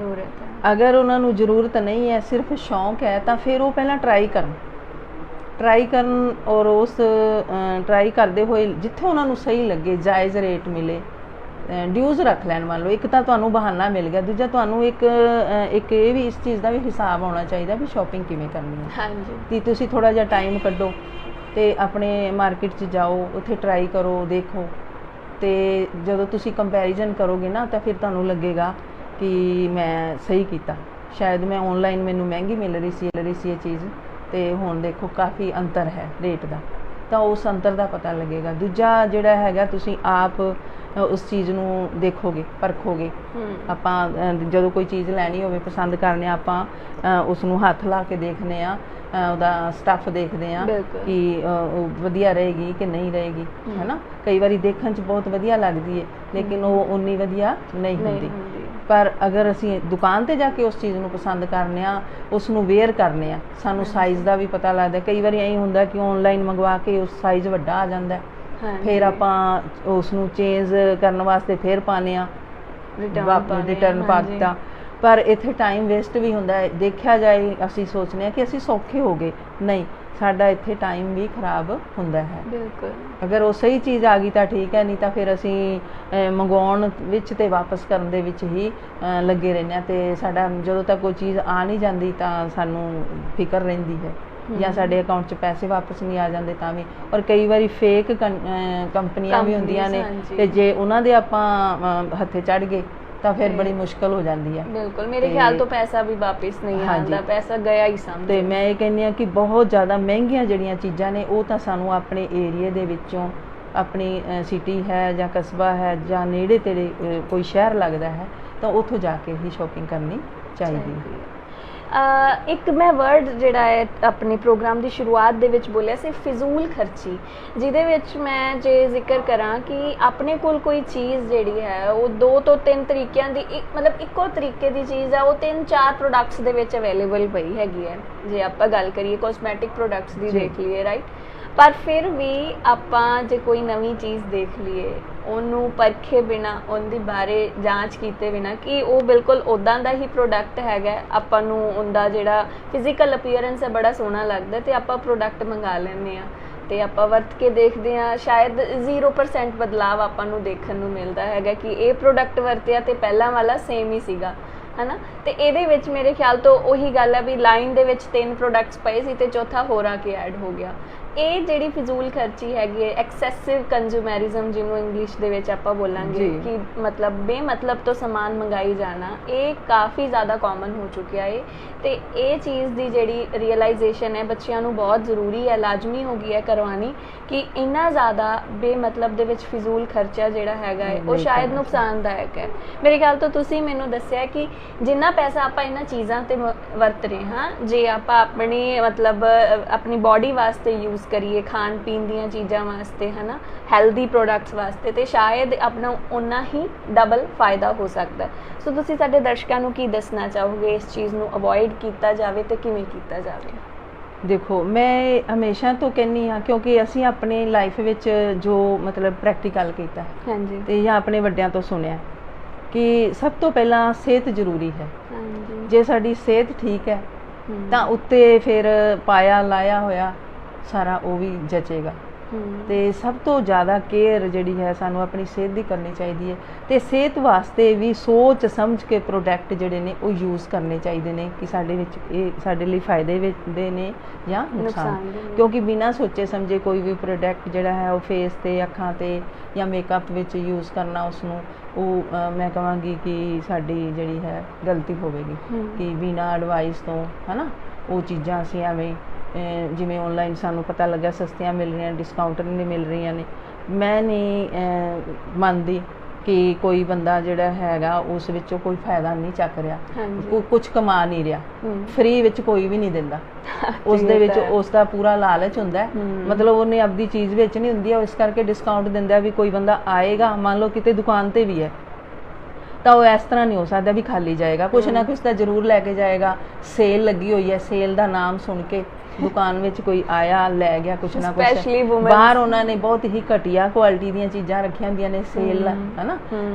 ਅਗਰ ਉਹਨਾਂ ਨੂੰ ਜ਼ਰੂਰਤ ਨਹੀਂ ਹੈ, ਸਿਰਫ ਸ਼ੌਂਕ ਹੈ, ਤਾਂ ਫਿਰ ਉਹ ਪਹਿਲਾਂ ਟਰਾਈ ਕਰਨ ਔਰ ਉਸ ਟਰਾਈ ਕਰਦੇ ਹੋਏ ਜਿੱਥੇ ਉਹਨਾਂ ਨੂੰ ਸਹੀ ਲੱਗੇ, ਜਾਇਜ਼ ਰੇਟ ਮਿਲੇ, ਡਿਊਜ਼ ਰੱਖ ਲੈਣ। ਮੰਨ ਲਓ ਇੱਕ ਤਾਂ ਤੁਹਾਨੂੰ ਬਹਾਨਾ ਮਿਲ ਗਿਆ, ਦੂਜਾ ਤੁਹਾਨੂੰ ਇੱਕ ਇਹ ਵੀ ਇਸ ਚੀਜ਼ ਦਾ ਵੀ ਹਿਸਾਬ ਆਉਣਾ ਚਾਹੀਦਾ ਵੀ ਸ਼ਾਪਿੰਗ ਕਿਵੇਂ ਕਰਨੀ ਹੈ। ਹਾਂਜੀ, ਕਿ ਤੁਸੀਂ ਥੋੜਾ ਜਿਹਾ ਟਾਈਮ ਕੱਢੋ ਤੇ ਆਪਣੇ ਮਾਰਕੀਟ 'ਚ ਜਾਓ, ਉੱਥੇ ਟਰਾਈ ਕਰੋ, ਦੇਖੋ, ਤੇ ਜਦੋਂ ਤੁਸੀਂ ਕੰਪੈਰੀਜ਼ਨ ਕਰੋਗੇ ਨਾ ਤਾਂ ਫਿਰ ਤੁਹਾਨੂੰ ਲੱਗੇਗਾ ਕਿ ਮੈਂ ਸਹੀ ਕੀਤਾ, ਸ਼ਾਇਦ ਮੈਂ ਆਨਲਾਈਨ ਮੈਨੂੰ ਮਹਿੰਗੀ ਮਿਲ ਰਹੀ ਸੀ ਇਹ ਚੀਜ਼, ਤੇ ਹੁਣ ਦੇਖੋ ਕਾਫੀ ਅੰਤਰ ਹੈ ਰੇਟ ਦਾ, ਤਾਂ ਉਸ ਅੰਤਰ ਦਾ ਪਤਾ ਲੱਗੇਗਾ। ਦੂਜਾ ਜਿਹੜਾ ਹੈਗਾ, ਤੁਸੀਂ ਆਪ ਉਸ ਚੀਜ਼ ਨੂੰ ਦੇਖੋਗੇ, ਪਰਖੋਗੇ। ਆਪਾਂ ਜਦੋਂ ਕੋਈ ਚੀਜ਼ ਲੈਣੀ ਹੋਵੇ, ਪਸੰਦ ਕਰਨੇ, ਆਪਾਂ ਉਸ ਨੂੰ ਹੱਥ ਲਾ ਕੇ ਦੇਖਦੇ ਆ, ਉਹਦਾ ਸਟੱਫ ਦੇਖਦੇ ਆ ਕਿ ਵਧੀਆ ਰਹੇਗੀ ਕਿ ਨਹੀਂ ਰਹੇਗੀ, ਹੈ ਨਾ। ਕਈ ਵਾਰੀ ਦੇਖਣ 'ਚ ਬਹੁਤ ਵਧੀਆ ਲੱਗਦੀ ਹੈ ਲੇਕਿਨ ਉਹ ਉਨੀ ਵਧੀਆ ਨਹੀਂ ਹੁੰਦੀ। ਪਰ ਅਗਰ ਅਸੀਂ ਦੁਕਾਨ ਤੇ ਜਾ ਕੇ ਉਸ ਚੀਜ਼ ਨੂੰ ਪਸੰਦ ਕਰਨੇ ਆ, ਉਸ ਨੂੰ ਵੇਅਰ ਕਰਨੇ ਆ, ਸਾਨੂੰ ਸਾਈਜ਼ ਦਾ ਵੀ ਪਤਾ ਲੱਗਦਾ। ਕਈ ਵਾਰੀ ਐਂ ਹੁੰਦਾ ਕਿ ਆਨਲਾਈਨ ਮੰਗਵਾ ਕੇ ਉਸ ਸਾਈਜ਼ ਵੱਡਾ ਆ ਜਾਂਦਾ, ਫਿਰ ਆਪਾਂ ਉਸ ਨੂੰ ਚੇਂਜ ਕਰਨ ਵਾਸਤੇ ਫਿਰ ਪਾਉਂਦੇ ਆ, ਰਿਟਰਨ ਪਾ ਦਿੱਤਾ। ਪਰ ਇੱਥੇ ਟਾਈਮ ਵੇਸਟ ਵੀ ਹੁੰਦਾ ਹੈ। ਦੇਖਿਆ ਜਾਏ, ਅਸੀਂ ਸੋਚਦੇ ਹਾਂ ਕਿ ਅਸੀਂ ਸੌਖੇ ਹੋ ਗਏ, ਨਹੀਂ, ਸਾਡਾ ਇੱਥੇ ਟਾਈਮ ਵੀ ਖਰਾਬ ਹੁੰਦਾ ਹੈ। ਬਿਲਕੁਲ, ਅਗਰ ਉਹ ਸਹੀ ਚੀਜ਼ ਆ ਗਈ ਤਾਂ ਠੀਕ ਹੈ, ਨਹੀਂ ਤਾਂ ਫਿਰ ਅਸੀਂ ਮੰਗਵਾਉਣ ਵਿੱਚ ਤੇ ਵਾਪਸ ਕਰਨ ਦੇ ਵਿੱਚ ਹੀ ਲੱਗੇ ਰਹਿੰਦੇ ਹਾਂ। ਤੇ ਸਾਡਾ ਜਦੋਂ ਤੱਕ ਕੋਈ ਚੀਜ਼ ਆ ਨਹੀਂ ਜਾਂਦੀ ਤਾਂ ਸਾਨੂੰ ਫਿਕਰ ਰਹਿੰਦੀ ਹੈ, ਜਾਂ ਸਾਡੇ ਅਕਾਊਂਟ 'ਚ ਪੈਸੇ ਵਾਪਸ ਨਹੀਂ ਆ ਜਾਂਦੇ ਤਾਂ ਵੀ। ਔਰ ਕਈ ਵਾਰੀ ਫੇਕ ਕੰਪਨੀਆਂ ਵੀ ਹੁੰਦੀਆਂ ਨੇ, ਤੇ ਜੇ ਉਹਨਾਂ ਦੇ ਆਪਾਂ ਹੱਥੇ ਚੜ੍ਹ ਗਏ ਤਾਂ ਫਿਰ ਬੜੀ ਮੁਸ਼ਕਲ ਹੋ ਜਾਂਦੀ ਹੈ। ਬਿਲਕੁਲ, ਮੇਰੇ ਖਿਆਲ ਤੋਂ ਪੈਸਾ ਵੀ ਵਾਪਸ ਨਹੀਂ ਆਉਂਦਾ, ਪੈਸਾ ਗਿਆ ਹੀ ਸਮਝ। ਤੇ ਮੈਂ ਇਹ ਕਹਿੰਦੀ ਹਾਂ ਕਿ ਬਹੁਤ ਜ਼ਿਆਦਾ ਮਹਿੰਗੀਆਂ ਜਿਹੜੀਆਂ ਚੀਜ਼ਾਂ ਨੇ ਉਹ ਤਾਂ ਸਾਨੂੰ ਆਪਣੇ ਏਰੀਏ ਦੇ ਵਿੱਚੋਂ, ਆਪਣੀ ਸਿਟੀ ਹੈ ਜਾਂ ਕਸਬਾ ਹੈ ਜਾਂ ਨੇੜੇ ਤੇੜੇ ਕੋਈ ਸ਼ਹਿਰ ਲੱਗਦਾ ਹੈ, ਤਾਂ ਉੱਥੋਂ ਜਾ ਕੇ ਹੀ ਸ਼ਾਪਿੰਗ ਕਰਨੀ ਚਾਹੀਦੀ ਹੈ। ਇੱਕ ਮੈਂ ਵਰਡ ਜਿਹੜਾ ਹੈ ਆਪਣੇ ਪ੍ਰੋਗਰਾਮ ਦੀ ਸ਼ੁਰੂਆਤ ਦੇ ਵਿੱਚ ਬੋਲਿਆ ਸੀ, ਫਿਜ਼ੂਲ ਖਰਚੀ, ਜਿਹਦੇ ਵਿੱਚ ਮੈਂ ਜੇ ਜ਼ਿਕਰ ਕਰਾਂ ਕਿ ਆਪਣੇ ਕੋਲ ਕੋਈ ਚੀਜ਼ ਜਿਹੜੀ ਹੈ ਉਹ 2 ਤੋਂ 3 ਤਰੀਕਿਆਂ ਦੀ, ਮਤਲਬ ਇੱਕੋ ਤਰੀਕੇ ਦੀ ਚੀਜ਼ ਹੈ, ਉਹ 3-4 ਪ੍ਰੋਡਕਟਸ ਦੇ ਵਿੱਚ ਅਵੇਲੇਬਲ ਪਈ ਹੈਗੀ ਹੈ। ਜੇ ਆਪਾਂ ਗੱਲ ਕਰੀਏ ਕੋਸਮੈਟਿਕ ਪ੍ਰੋਡਕਟਸ ਦੀ ਦੇਖ ਲਈਏ, ਰਾਈਟ, ਪਰ ਫਿਰ ਵੀ ਆਪਾਂ ਜੇ ਕੋਈ ਨਵੀਂ ਚੀਜ਼ ਦੇਖ ਲਈਏ, ਉਹਨੂੰ ਪਰਖੇ ਬਿਨਾਂ, ਉਹਦੇ ਬਾਰੇ ਜਾਂਚ ਕੀਤੇ ਬਿਨਾਂ ਕਿ ਉਹ ਬਿਲਕੁਲ ਉੱਦਾਂ ਦਾ ਹੀ ਪ੍ਰੋਡਕਟ ਹੈਗਾ, ਆਪਾਂ ਨੂੰ ਉਹਦਾ ਜਿਹੜਾ ਫਿਜ਼ੀਕਲ ਅਪੀਅਰੈਂਸ ਹੈ ਬੜਾ ਸੋਹਣਾ ਲੱਗਦਾ, ਤੇ ਆਪਾਂ ਪ੍ਰੋਡਕਟ ਮੰਗਾ ਲੈਂਦੇ ਹਾਂ। ਤੇ ਆਪਾਂ ਵਰਤ ਕੇ ਦੇਖਦੇ ਹਾਂ, ਸ਼ਾਇਦ 0% ਬਦਲਾਵ ਆਪਾਂ ਨੂੰ ਦੇਖਣ ਨੂੰ ਮਿਲਦਾ ਹੈਗਾ ਕਿ ਇਹ ਪ੍ਰੋਡਕਟ ਵਰਤਿਆ ਤੇ ਪਹਿਲਾਂ ਵਾਲਾ ਸੇਮ ਹੀ ਸੀਗਾ, ਹਨਾ। ਤੇ ਇਹਦੇ ਵਿੱਚ ਮੇਰੇ ਖਿਆਲ ਤੋਂ ਉਹੀ ਗੱਲ ਹੈ ਵੀ ਲਾਈਨ ਦੇ ਵਿੱਚ 3 ਪ੍ਰੋਡਕਟਸ ਪਏ ਸੀ ਤੇ ਚੌਥਾ ਹੋਰ ਆ ਕੇ ਐਡ ਹੋ ਗਿਆ। ਇਹ ਜਿਹੜੀ ਫਿਜ਼ੂਲ ਖਰਚੀ ਹੈਗੀ ਹੈ, ਐਕਸੈਸਿਵ ਕੰਜ਼ੂਮੈਰਿਜ਼ਮ ਜਿਹਨੂੰ ਇੰਗਲਿਸ਼ ਦੇ ਵਿੱਚ ਆਪਾਂ ਬੋਲਾਂਗੇ ਕਿ ਮਤਲਬ ਬੇਮਤਲਬ ਤੋਂ ਸਮਾਨ ਮੰਗਾਈ ਜਾਣਾ, ਇਹ ਕਾਫੀ ਜ਼ਿਆਦਾ ਕਾਮਨ ਹੋ ਚੁੱਕਿਆ ਹੈ। ਤੇ ਇਹ ਚੀਜ਼ ਦੀ ਜਿਹੜੀ ਰੀਅਲਾਈਜੇਸ਼ਨ ਹੈ ਬੱਚਿਆਂ ਨੂੰ ਬਹੁਤ ਜ਼ਰੂਰੀ ਹੈ, ਲਾਜ਼ਮੀ ਹੋ ਗਈ ਹੈ ਕਰਵਾਉਣੀ ਕਿ ਇੰਨਾ ਜ਼ਿਆਦਾ ਬੇਮਤਲਬ ਦੇ ਵਿੱਚ ਫਿਜ਼ੂਲ ਖਰਚਾ ਜਿਹੜਾ ਹੈਗਾ ਹੈ ਉਹ ਸ਼ਾਇਦ ਨੁਕਸਾਨਦਾਇਕ ਹੈ। ਮੇਰੇ ਖਿਆਲ ਤੋਂ ਤੁਸੀਂ ਮੈਨੂੰ ਦੱਸਿਆ ਕਿ ਜਿੰਨਾ ਪੈਸਾ ਆਪਾਂ ਇਹਨਾਂ ਚੀਜ਼ਾਂ ਤੇ ਵਰਤ ਰਹੇ ਹਾਂ, ਜੇ ਆਪਾਂ ਆਪਣੀ ਮਤਲਬ ਆਪਣੀ ਬਾਡੀ ਵਾਸਤੇ ਯੂਜ਼ ਕਰੀਏ, ਖਾਣ ਪੀਣ ਦੀਆਂ ਚੀਜ਼ਾਂ ਵਾਸਤੇ, ਹਨਾ, ਹੈਲਦੀ ਪ੍ਰੋਡਕਟਸ ਵਾਸਤੇ, ਤੇ ਸ਼ਾਇਦ ਆਪਣਾ ਉਨਾ ਹੀ ਡਬਲ ਫਾਇਦਾ ਹੋ ਸਕਦਾ। ਸੋ ਤੁਸੀਂ ਸਾਡੇ ਦਰਸ਼ਕਾਂ ਨੂੰ ਕੀ ਦੱਸਣਾ ਚਾਹੋਗੇ ਇਸ ਚੀਜ਼ ਨੂੰ ਅਵੋਇਡ ਕੀਤਾ ਜਾਵੇ ਤੇ ਕਿਵੇਂ ਕੀਤਾ ਜਾਵੇ? ਦੇਖੋ, ਮੈਂ ਹਮੇਸ਼ਾ ਤੋਂ ਕਹਿੰਦੀ ਹਾਂ, ਕਿਉਂਕਿ ਅਸੀਂ ਆਪਣੀ ਲਾਈਫ ਵਿੱਚ ਜੋ ਮਤਲਬ ਪ੍ਰੈਕਟੀਕਲ ਕੀਤਾ ਹਾਂਜੀ ਤੇ ਜਾਂ ਆਪਣੇ ਵੱਡਿਆਂ ਤੋਂ ਸੁਣਿਆ ਕਿ ਸਭ ਤੋਂ ਪਹਿਲਾਂ ਸਿਹਤ ਜ਼ਰੂਰੀ ਹੈ। ਜੇ ਸਾਡੀ ਸਿਹਤ ਠੀਕ ਹੈ ਤਾਂ ਉੱਤੇ ਫਿਰ ਪਾਇਆ ਲਾਇਆ ਹੋਇਆ ਸਾਰਾ ਉਹ ਵੀ ਜਚੇਗਾ। ਤੇ ਸਭ ਤੋਂ ਜ਼ਿਆਦਾ ਕੇਅਰ ਜਿਹੜੀ ਹੈ ਸਾਨੂੰ ਆਪਣੀ ਸਿਹਤ ਦੀ ਕਰਨੀ ਚਾਹੀਦੀ ਹੈ ਤੇ ਸਿਹਤ ਵਾਸਤੇ ਵੀ ਸੋਚ ਸਮਝ ਕੇ ਪ੍ਰੋਡਕਟ ਜਿਹੜੇ ਨੇ ਉਹ ਯੂਜ਼ ਕਰਨੇ ਚਾਹੀਦੇ ਨੇ ਕਿ ਸਾਡੇ ਵਿੱਚ ਇਹ ਸਾਡੇ ਲਈ ਫਾਇਦੇ ਦੇ ਨੇ ਜਾਂ ਨੁਕਸਾਨ। ਕਿਉਂਕਿ ਬਿਨਾਂ ਸੋਚੇ ਸਮਝੇ ਕੋਈ ਵੀ ਪ੍ਰੋਡਕਟ ਜਿਹੜਾ ਹੈ ਉਹ ਫੇਸ ਤੇ, ਅੱਖਾਂ ਤੇ ਜਾਂ ਮੇਕਅਪ ਵਿੱਚ ਯੂਜ਼ ਕਰਨਾ, ਉਸਨੂੰ ਉਹ ਮੈਂ ਕਹਾਂਗੀ ਕਿ ਸਾਡੀ ਜਿਹੜੀ ਹੈ ਗਲਤੀ ਹੋਵੇਗੀ ਕਿ ਬਿਨਾਂ ਐਡਵਾਈਸ ਤੋਂ, ਹਨਾ, ਉਹ ਚੀਜ਼ਾਂ ਅਸੀਂ ਐਵੇਂ ਜਿਵੇਂ ਆਨਲਾਈਨ ਸਾਨੂੰ ਪਤਾ ਲੱਗਾ ਸਸਤੀਆਂ ਮਿਲ ਰਹੀਆਂ, ਡਿਸਕਾਊਂਟ ਨਹੀਂ ਮਿਲ ਰਹੀਆਂ ਨੇ। ਮੈਂ ਨਹੀਂ ਮੰਨਦੀ ਕਿ ਕੋਈ ਬੰਦਾ ਜਿਹੜਾ ਹੈਗਾ ਉਸ ਵਿੱਚੋਂ ਕੋਈ ਫਾਇਦਾ ਨਹੀਂ ਚੱਕ ਰਿਹਾ, ਕੁਝ ਕਮਾ ਨਹੀਂ ਰਿਹਾ। ਫ੍ਰੀ ਵਿੱਚ ਕੋਈ ਵੀ ਨਹੀਂ ਦਿੰਦਾ, ਉਸ ਦੇ ਵਿੱਚ ਉਸ ਦਾ ਪੂਰਾ ਲਾਲਚ ਹੁੰਦਾ, ਮਤਲਬ ਉਹਨੇ ਆਪਦੀ ਚੀਜ਼ ਵੇਚਣੀ ਹੁੰਦੀ ਹੈ, ਇਸ ਕਰਕੇ ਡਿਸਕਾਊਂਟ ਦਿੰਦਾ ਵੀ ਕੋਈ ਬੰਦਾ ਆਏਗਾ, ਮੰਨ ਲਓ ਕਿਤੇ ਦੁਕਾਨ ਤੇ ਵੀ ਹੈ ਤਾਂ ਉਹ ਇਸ ਤਰ੍ਹਾਂ ਨਹੀਂ ਹੋ ਸਕਦਾ ਵੀ ਖਾਲੀ ਜਾਏਗਾ, ਕੁਛ ਨਾ ਕੁਛ ਤਾਂ ਜ਼ਰੂਰ ਲੈ ਕੇ ਜਾਏਗਾ। ਸੇਲ ਲੱਗੀ ਹੋਈ ਹੈ, ਸੇਲ ਦਾ ਨਾਮ ਸੁਣ ਕੇ ਦੁਕਾਨ ਵਿੱਚ ਕੋਈ ਆਇਆ, ਲੈ ਗਿਆ ਕੁਛ ਨਾ ਕੁਛ। ਬਾਹਰ ਉਹਨਾਂ ਨੇ ਬਹੁਤ ਹੀ ਘਟੀਆ ਕੁਆਲਿਟੀ ਦੀਆਂ ਚੀਜ਼ਾਂ ਰੱਖੀਆਂ ਹੁੰਦੀਆਂ ਨੇ, ਸੇਲ ਹਨਾ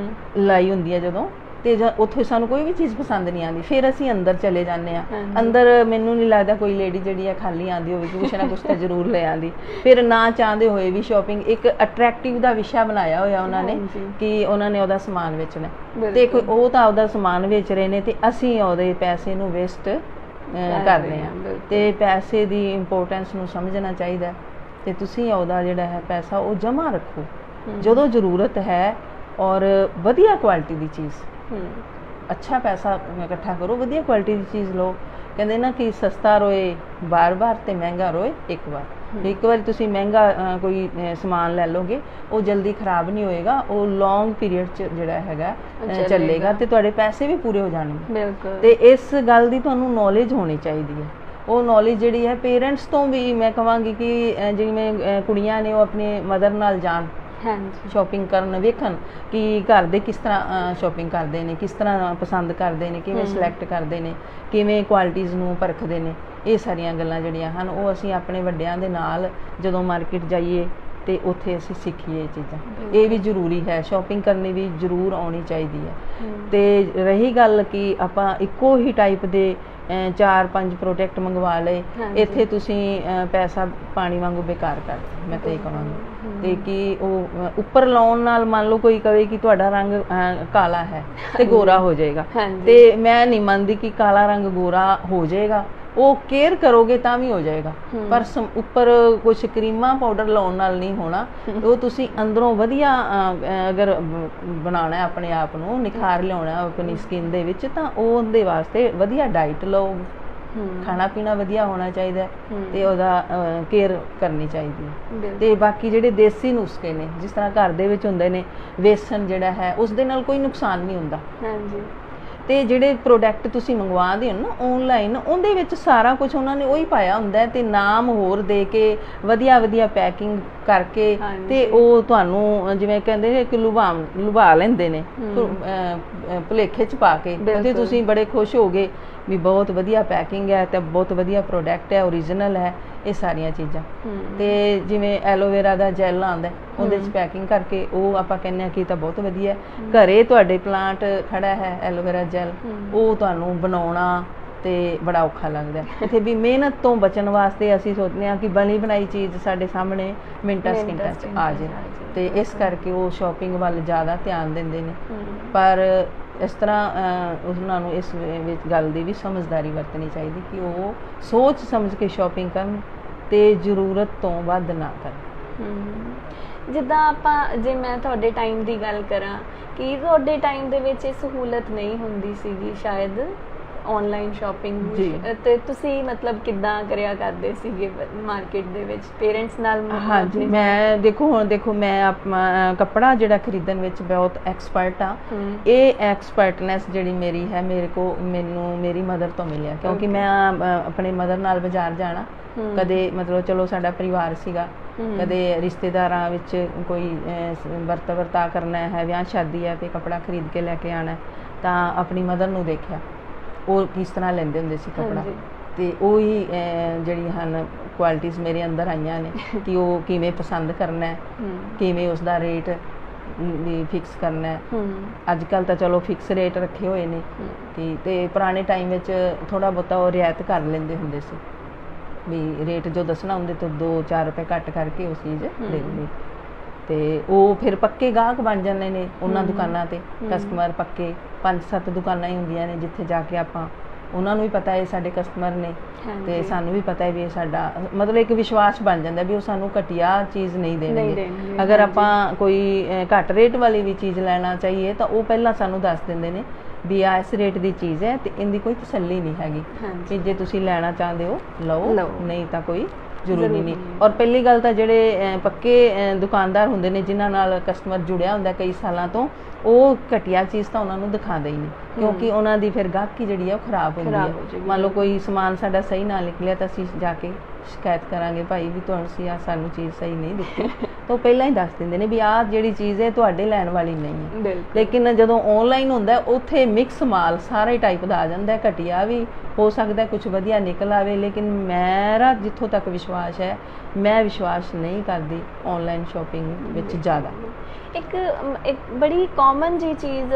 ਲਾਈ ਹੁੰਦੀ ਹੈ ਜਦੋਂ, ਤੇ ਉੱਥੇ ਸਾਨੂੰ ਕੋਈ ਵੀ ਚੀਜ਼ ਪਸੰਦ ਨਹੀਂ ਆਉਂਦੀ, ਫਿਰ ਅਸੀਂ ਅੰਦਰ ਚਲੇ ਜਾਂਦੇ ਹਾਂ। ਅੰਦਰ ਮੈਨੂੰ ਨਹੀਂ ਲੱਗਦਾ ਕੋਈ ਲੇਡੀ ਜਿਹੜੀ ਹੈ ਖਾਲੀ ਆਉਂਦੀ ਹੋਵੇਗੀ, ਕੁਛ ਨਾ ਕੁਛ ਤਾਂ ਜ਼ਰੂਰ ਲੈ ਆਉਂਦੀ। ਫਿਰ ਨਾ ਚਾਹੁੰਦੇ ਹੋਏ ਵੀ ਸ਼ਾਪਿੰਗ ਇੱਕ ਅਟਰੈਕਟਿਵ ਦਾ ਵਿਸ਼ਾ ਬਣਾਇਆ ਹੋਇਆ ਉਹਨਾਂ ਨੇ ਕਿ ਉਹਨਾਂ ਨੇ ਉਹਦਾ ਸਮਾਨ ਵੇਚਣਾ, ਤੇ ਉਹ ਤਾਂ ਉਹਦਾ ਸਮਾਨ ਵੇਚ ਰਹੇ ਨੇ ਤੇ ਅਸੀਂ ਉਹਦੇ ਪੈਸੇ ਨੂੰ ਵੇਸਟ ਕਰਦੇ ਹਾਂ। ਤੇ ਪੈਸੇ ਦੀ ਇੰਪੋਰਟੈਂਸ ਨੂੰ ਸਮਝਣਾ ਚਾਹੀਦਾ ਤੇ ਤੁਸੀਂ ਉਹਦਾ ਜਿਹੜਾ ਹੈ ਪੈਸਾ ਉਹ ਜਮ੍ਹਾਂ ਰੱਖੋ ਜਦੋਂ ਜ਼ਰੂਰਤ ਹੈ, ਔਰ ਵਧੀਆ ਕੁਆਲਿਟੀ ਦੀ ਚੀਜ਼, ਅੱਛਾ ਪੈਸਾ ਇਕੱਠਾ ਕਰੋ, ਵਧੀਆ ਕੁਆਲਿਟੀ ਦੀ ਚੀਜ਼ ਲਓ। ਕਹਿੰਦੇ ਨਾ ਕਿ ਸਸਤਾ ਰੋਏ ਬਾਰ-ਬਾਰ ਤੇ ਮਹਿੰਗਾ ਰੋਏ ਇੱਕ ਵਾਰ। ਇੱਕ ਵਾਰੀ ਤੁਸੀਂ ਮਹਿੰਗਾ ਕੋਈ ਸਮਾਨ ਲੈ ਲਓਗੇ, ਉਹ ਜਲਦੀ ਖਰਾਬ ਨਹੀਂ ਹੋਏਗਾ, ਉਹ ਲੌਂਗ ਪੀਰੀਅਡ 'ਚ ਜਿਹੜਾ ਹੈਗਾ ਚੱਲੇਗਾ ਤੇ ਤੁਹਾਡੇ ਪੈਸੇ ਵੀ ਪੂਰੇ ਹੋ ਜਾਣਗੇ। ਤੇ ਇਸ ਗੱਲ ਦੀ ਤੁਹਾਨੂੰ ਨੌਲੇਜ ਹੋਣੀ ਚਾਹੀਦੀ ਹੈ। ਉਹ ਨੌਲੇਜ ਜਿਹੜੀ ਹੈ ਪੇਰੈਂਟਸ ਤੋਂ ਵੀ ਮੈਂ ਕਹਾਂਗੀ ਕਿ ਜਿਵੇਂ ਕੁੜੀਆਂ ਨੇ ਉਹ ਆਪਣੇ ਮਦਰ ਨਾਲ ਜਾਣ ਸ਼ਾਪਿੰਗ ਕਰਨ, ਵੇਖਣ ਕਿ ਘਰ ਦੇ ਕਿਸ ਤਰ੍ਹਾਂ ਸ਼ਾਪਿੰਗ ਕਰਦੇ ਨੇ, ਕਿਸ ਤਰ੍ਹਾਂ ਪਸੰਦ ਕਰਦੇ ਨੇ, ਕਿਵੇਂ ਸਿਲੈਕਟ ਕਰਦੇ ਨੇ, ਕਿਵੇਂ ਕੁਆਲਿਟੀਜ਼ ਨੂੰ ਪਰਖਦੇ ਨੇ। ਇਹ ਸਾਰੀਆਂ ਗੱਲਾਂ ਜਿਹੜੀਆਂ ਹਨ ਉਹ ਅਸੀਂ ਆਪਣੇ ਵੱਡਿਆਂ ਦੇ ਨਾਲ ਜਦੋਂ ਮਾਰਕੀਟ ਜਾਈਏ ਤੇ ਉੱਥੇ ਅਸੀਂ ਸਿੱਖੀਏ ਇਹ ਚੀਜ਼ਾਂ। ਇਹ ਵੀ ਜ਼ਰੂਰੀ ਹੈ, ਸ਼ਾਪਿੰਗ ਕਰਨੀ ਵੀ ਜ਼ਰੂਰ ਆਉਣੀ ਚਾਹੀਦੀ ਹੈ। ਤੇ ਰਹੀ ਗੱਲ ਕਿ ਆਪਾਂ ਇੱਕੋ ਹੀ ਟਾਈਪ ਦੇ 4-5 ਪ੍ਰੋਡਕਟ ਮੰਗਵਾ ਲਏ, ਇੱਥੇ ਤੁਸੀਂ ਪੈਸਾ ਪਾਣੀ ਵਾਂਗੂ ਬੇਕਾਰ ਕਰ, ਮੈਂ ਤਾਂ ਇਹ ਕਹਾਂਗੀ। ਤੇ ਕਿ ਉਹ ਉੱਪਰ ਲਾਉਣ ਨਾਲ ਮੰਨ ਲਓ ਕੋਈ ਕਵੇ ਕਿ ਤੁਹਾਡਾ ਰੰਗ ਕਾਲਾ ਹੈ ਤੇ ਗੋਰਾ ਹੋ ਜਾਏਗਾ, ਤੇ ਮੈਂ ਨਹੀਂ ਮੰਨਦੀ ਕਿ ਕਾਲਾ ਰੰਗ ਗੋਰਾ ਹੋ ਜਾਏਗਾ। ਉਹ ਕੇਅਰ ਕਰੋਗੇ ਤਾਂ ਵੀ ਹੋ ਜਾਏਗਾ, ਪਰ ਉੱਪਰ ਕੁਛ ਕਰੀਮਾਂ ਪਾਊਡਰ ਲਾਉਣ ਨਾਲ ਨਹੀਂ ਹੋਣਾ। ਉਹ ਤੁਸੀਂ ਅੰਦਰੋਂ ਵਧੀਆ ਅਗਰ ਬਣਾਉਣਾ ਆਪਣੇ ਆਪ ਨੂੰ, ਨਿਖਾਰ ਲਿਆਉਣਾ ਆਪਣੀ ਸਕਿਨ ਦੇ ਵਿੱਚ, ਤਾਂ ਉਹਦੇ ਵਾਸਤੇ ਵਧੀਆ ਡਾਈਟ ਲਓ, ਖਾਣਾ ਪੀਣਾ ਵਧੀਆ ਹੋਣਾ ਚਾਹੀਦਾ ਤੇ ਉਹਦਾ ਕੇਅਰ ਕਰਨੀ ਚਾਹੀਦੀ ਹੈ। ਤੇ ਬਾਕੀ ਜਿਹੜੇ ਦੇਸੀ ਨੁਸਖੇ ਨੇ, ਜਿਸ ਤਰ੍ਹਾਂ ਘਰ ਦੇ ਵਿੱਚ ਹੁੰਦੇ ਨੇ, ਵੇਸਣ ਜਿਹੜਾ ਹੈ ਉਸ ਦੇ ਨਾਲ ਕੋਈ ਨੁਕਸਾਨ ਨਹੀਂ ਹੁੰਦਾ। ਤੇ ਜਿਹੜੇ ਪ੍ਰੋਡਕਟ ਤੁਸੀਂ ਮੰਗਵਾਉਂਦੇ ਹੋ ਨਾ ਆਨਲਾਈਨ, ਉਹਦੇ ਵਿੱਚ ਸਾਰਾ ਕੁਝ ਉਹਨਾਂ ਨੇ ਉਹੀ ਪਾਇਆ ਹੁੰਦਾ ਤੇ ਨਾਮ ਹੋਰ ਦੇ ਕੇ ਵਧੀਆ ਵਧੀਆ ਪੈਕਿੰਗ ਕਰਕੇ ਤੇ ਉਹ ਤੁਹਾਨੂੰ ਜਿਵੇਂ ਕਹਿੰਦੇ ਨੇ ਕਿ ਲੁਭਾ ਲੈਂਦੇ ਨੇ ਭੁਲੇਖੇ 'ਚ ਪਾ ਕੇ, ਤੇ ਤੁਸੀਂ ਬੜੇ ਖੁਸ਼ ਹੋ ਗਏ ਵੀ ਬਹੁਤ ਵਧੀਆ ਪੈਕਿੰਗ ਹੈ ਤੇ ਬਹੁਤ ਵਧੀਆ ਪ੍ਰੋਡਕਟ ਹੈ, ਓਰੀਜਨਲ ਹੈ, ਇਹ ਸਾਰੀਆਂ ਚੀਜ਼ਾਂ। ਤੇ ਜਿਵੇਂ ਐਲੋਵੇਰਾ ਦਾ ਜੈਲ ਆਉਂਦਾ, ਉਹਦੇ 'ਚ ਪੈਕਿੰਗ ਕਰਕੇ ਉਹ ਆਪਾਂ ਕਹਿੰਦੇ ਹਾਂ ਕਿ ਤਾਂ ਬਹੁਤ ਵਧੀਆ। ਘਰੇ ਤੁਹਾਡੇ ਪਲਾਂਟ ਖੜਾ ਹੈ ਐਲੋਵੇਰਾ ਜੈਲ, ਉਹ ਤੁਹਾਨੂੰ ਬਣਾਉਣਾ ਤੇ ਬੜਾ ਔਖਾ ਲੱਗਦਾ ਹੈ। ਇੱਥੇ ਵੀ ਮਿਹਨਤ ਤੋਂ ਬਚਣ ਵਾਸਤੇ ਅਸੀਂ ਸੋਚਦੇ ਹਾਂ ਕਿ ਬਣੀ ਬਣਾਈ ਚੀਜ਼ ਸਾਡੇ ਸਾਹਮਣੇ ਮਿੰਟਾਂ ਸਕਿੰਟਾਂ 'ਚ ਆ ਜਾਏ, ਤੇ ਇਸ ਕਰਕੇ ਉਹ ਸ਼ਾਪਿੰਗ ਵੱਲ ਜ਼ਿਆਦਾ ਧਿਆਨ ਦਿੰਦੇ ਨੇ। ਪਰ ਇਸ ਤਰ੍ਹਾਂ ਉਹਨਾਂ ਨੂੰ ਇਸ ਵਿੱਚ ਗੱਲ ਦੀ ਵੀ ਸਮਝਦਾਰੀ ਵਰਤਣੀ ਚਾਹੀਦੀ ਕਿ ਉਹ ਸੋਚ ਸਮਝ ਕੇ ਸ਼ਾਪਿੰਗ ਕਰਨ ਤੇ ਜ਼ਰੂਰਤ ਤੋਂ ਵੱਧ ਨਾ ਕਰਨ। ਜਿੱਦਾਂ ਆਪਾਂ, ਜੇ ਮੈਂ ਤੁਹਾਡੇ ਟਾਈਮ ਦੀ ਗੱਲ ਕਰਾਂ, ਕਿ ਤੁਹਾਡੇ ਟਾਈਮ ਦੇ ਵਿੱਚ ਇਹ ਸਹੂਲਤ ਨਹੀਂ ਹੁੰਦੀ ਸੀਗੀ ਸ਼ਾਇਦ ਆਨਲਾਈਨ ਸ਼ਾਪਿੰਗ, ਤੇ ਤੁਸੀਂ ਮਤਲਬ ਕਿੱਦਾਂ ਕਰਿਆ ਕਰਦੇ ਸੀਗੇ ਮਾਰਕੀਟ ਦੇ ਵਿੱਚ ਪੇਰੈਂਟਸ ਨਾਲ? ਹਾਂਜੀ, ਮੈਂ ਦੇਖੋ ਮੈਂ ਆਪਣਾ ਕੱਪੜਾ ਜਿਹੜਾ ਖਰੀਦਣ ਵਿੱਚ ਬਹੁਤ ਐਕਸਪਰਟ ਆ। ਇਹ ਐਕਸਪਰਟਨੈਸ ਜਿਹੜੀ ਮੇਰੀ ਹੈ ਮੈਨੂੰ ਮੇਰੀ ਮਦਰ ਤੋਂ ਮਿਲਿਆ, ਕਿਉਂਕਿ ਮੈਂ ਆਪਣੇ ਮਦਰ ਨਾਲ ਬਾਜ਼ਾਰ ਜਾਣਾ, ਕਦੇ ਮਤਲਬ ਚਲੋ ਸਾਡਾ ਪਰਿਵਾਰ ਸੀਗਾ, ਕਦੇ ਰਿਸ਼ਤੇਦਾਰਾਂ ਵਿੱਚ ਕੋਈ ਵਰਤਾ ਕਰਨਾ ਹੈ, ਵਿਆਹ ਸ਼ਾਦੀ ਹੈ ਤੇ ਕੱਪੜਾ ਖਰੀਦ ਕੇ ਲੈ ਕੇ ਆਣਾ, ਤਾਂ ਆਪਣੀ ਮਦਰ ਨੂੰ ਦੇਖਿਆ ਉਹ ਕਿਸ ਤਰ੍ਹਾਂ ਲੈਂਦੇ ਹੁੰਦੇ ਸੀ ਕੱਪੜਾ, ਤੇ ਉਹੀ ਜਿਹੜੀਆਂ ਹਨ ਕੁਆਲਿਟੀਜ਼ ਮੇਰੇ ਅੰਦਰ ਆਈਆਂ ਨੇ ਕਿ ਉਹ ਕਿਵੇਂ ਪਸੰਦ ਕਰਨਾ ਹੈ, ਕਿਵੇਂ ਉਸ ਦਾ ਰੇਟ ਵੀ ਫਿਕਸ ਕਰਨਾ ਹੈ। ਅੱਜ ਕੱਲ੍ਹ ਤਾਂ ਚਲੋ ਫਿਕਸ ਰੇਟ ਰੱਖੇ ਹੋਏ ਨੇ, ਤੇ ਪੁਰਾਣੇ ਟਾਈਮ ਵਿੱਚ ਥੋੜ੍ਹਾ ਬਹੁਤਾ ਉਹ ਰਿਆਇਤ ਕਰ ਲੈਂਦੇ ਹੁੰਦੇ ਸੀ, ਵੀ ਰੇਟ ਜੋ ਦੱਸਣਾ ਹੁੰਦੇ ਤੋਂ 2-4 ਰੁਪਏ ਘੱਟ ਕਰਕੇ ਉਹ ਚੀਜ਼ ਦੇ ਦਿੰਦੇ, ਤੇ ਉਹ ਫਿਰ ਪੱਕੇ ਗਾਹਕ ਬਣ ਜਾਂਦੇ ਨੇ ਉਹਨਾਂ ਦੁਕਾਨਾਂ ਤੇ। ਕਸਟਮਰ ਪੱਕੇ 5-7 ਦੁਕਾਨਾਂ ਹੀ ਹੁੰਦੀਆਂ ਨੇ ਜਿੱਥੇ ਜਾ ਕੇ ਆਪਾਂ, ਉਹਨਾਂ ਨੂੰ ਵੀ ਪਤਾ ਹੈ ਸਾਡੇ ਕਸਟਮਰ ਨੇ, ਤੇ ਸਾਨੂੰ ਵੀ ਪਤਾ ਹੈ ਵੀ ਇਹ ਸਾਡਾ ਮਤਲਬ ਇੱਕ ਵਿਸ਼ਵਾਸ ਬਣ ਜਾਂਦਾ ਵੀ ਉਹ ਸਾਨੂੰ ਘਟੀਆ ਚੀਜ਼ ਨਹੀਂ ਦੇਣਗੇ। ਅਗਰ ਆਪਾਂ ਕੋਈ ਘੱਟ ਰੇਟ ਵਾਲੀ ਵੀ ਚੀਜ਼ ਲੈਣਾ ਚਾਹੀਏ ਤਾਂ ਉਹ ਪਹਿਲਾਂ ਸਾਨੂੰ ਦੱਸ ਦਿੰਦੇ ਨੇ ਵੀ ਆ ਇਸ ਰੇਟ ਦੀ ਚੀਜ਼ ਹੈ ਤੇ ਇਹਦੀ ਕੋਈ ਤਸੱਲੀ ਨਹੀਂ ਹੈਗੀ, ਕਿ ਜੇ ਤੁਸੀਂ ਲੈਣਾ ਚਾਹੁੰਦੇ ਹੋ ਲਓ, ਨਹੀਂ ਤਾਂ ਕੋਈ ਜ਼ਰੂਰੀ ਨਹੀਂ। ਔਰ ਪਹਿਲੀ ਗੱਲ ਤਾਂ ਜਿਹੜੇ ਪੱਕੇ ਦੁਕਾਨਦਾਰ ਹੁੰਦੇ ਨੇ ਜਿਨ੍ਹਾਂ ਨਾਲ ਕਸਟਮਰ ਜੁੜਿਆ ਹੁੰਦਾ ਕਈ ਸਾਲਾਂ ਤੋਂ, ਉਹ ਘਟੀਆ ਚੀਜ਼ ਤਾਂ ਉਹਨਾਂ ਨੂੰ ਦਿਖਾਉਂਦੇ ਹੀ ਨਹੀਂ, ਕਿਉਂਕਿ ਉਹਨਾਂ ਦੀ ਫਿਰ ਗਾਹਕੀ ਜਿਹੜੀ ਹੈ ਉਹ ਖਰਾਬ ਹੁੰਦੀ ਹੈ। ਮੰਨ ਲਓ ਕੋਈ ਸਮਾਨ ਸਾਡਾ ਸਹੀ ਨਾ ਨਿਕਲਿਆ ਤਾਂ ਅਸੀਂ ਜਾ ਕੇ ਸ਼ਿਕਾਇਤ ਕਰਾਂਗੇ, ਭਾਈ ਵੀ ਤੁਸੀਂ ਸਾਨੂੰ ਚੀਜ਼ ਸਹੀ ਨਹੀਂ ਦਿੱਤੀ, ਤਾਂ ਉਹ ਪਹਿਲਾਂ ਹੀ ਦੱਸ ਦਿੰਦੇ ਨੇ ਵੀ ਆਹ ਜਿਹੜੀ ਚੀਜ਼ ਹੈ ਤੁਹਾਡੇ ਲੈਣ ਵਾਲੀ ਨਹੀਂ ਹੈ। ਲੇਕਿਨ ਜਦੋਂ ਆਨਲਾਈਨ ਹੁੰਦਾ ਉੱਥੇ ਮਿਕਸ ਮਾਲ ਸਾਰਾ ਹੀ ਟਾਈਪ ਦਾ ਆ ਜਾਂਦਾ, ਘਟੀਆ ਵੀ ਹੋ ਸਕਦਾ, ਕੁਝ ਵਧੀਆ ਨਿਕਲ ਆਵੇ, ਲੇਕਿਨ ਮੇਰਾ ਜਿੱਥੋਂ ਤੱਕ ਵਿਸ਼ਵਾਸ ਹੈ, ਮੈਂ ਵਿਸ਼ਵਾਸ ਨਹੀਂ ਕਰਦੀ ਆਨਲਾਈਨ ਸ਼ਾਪਿੰਗ ਵਿੱਚ ਜ਼ਿਆਦਾ। ਇੱਕ ਬੜੀ ਕਾਮਨ ਜੀ ਚੀਜ਼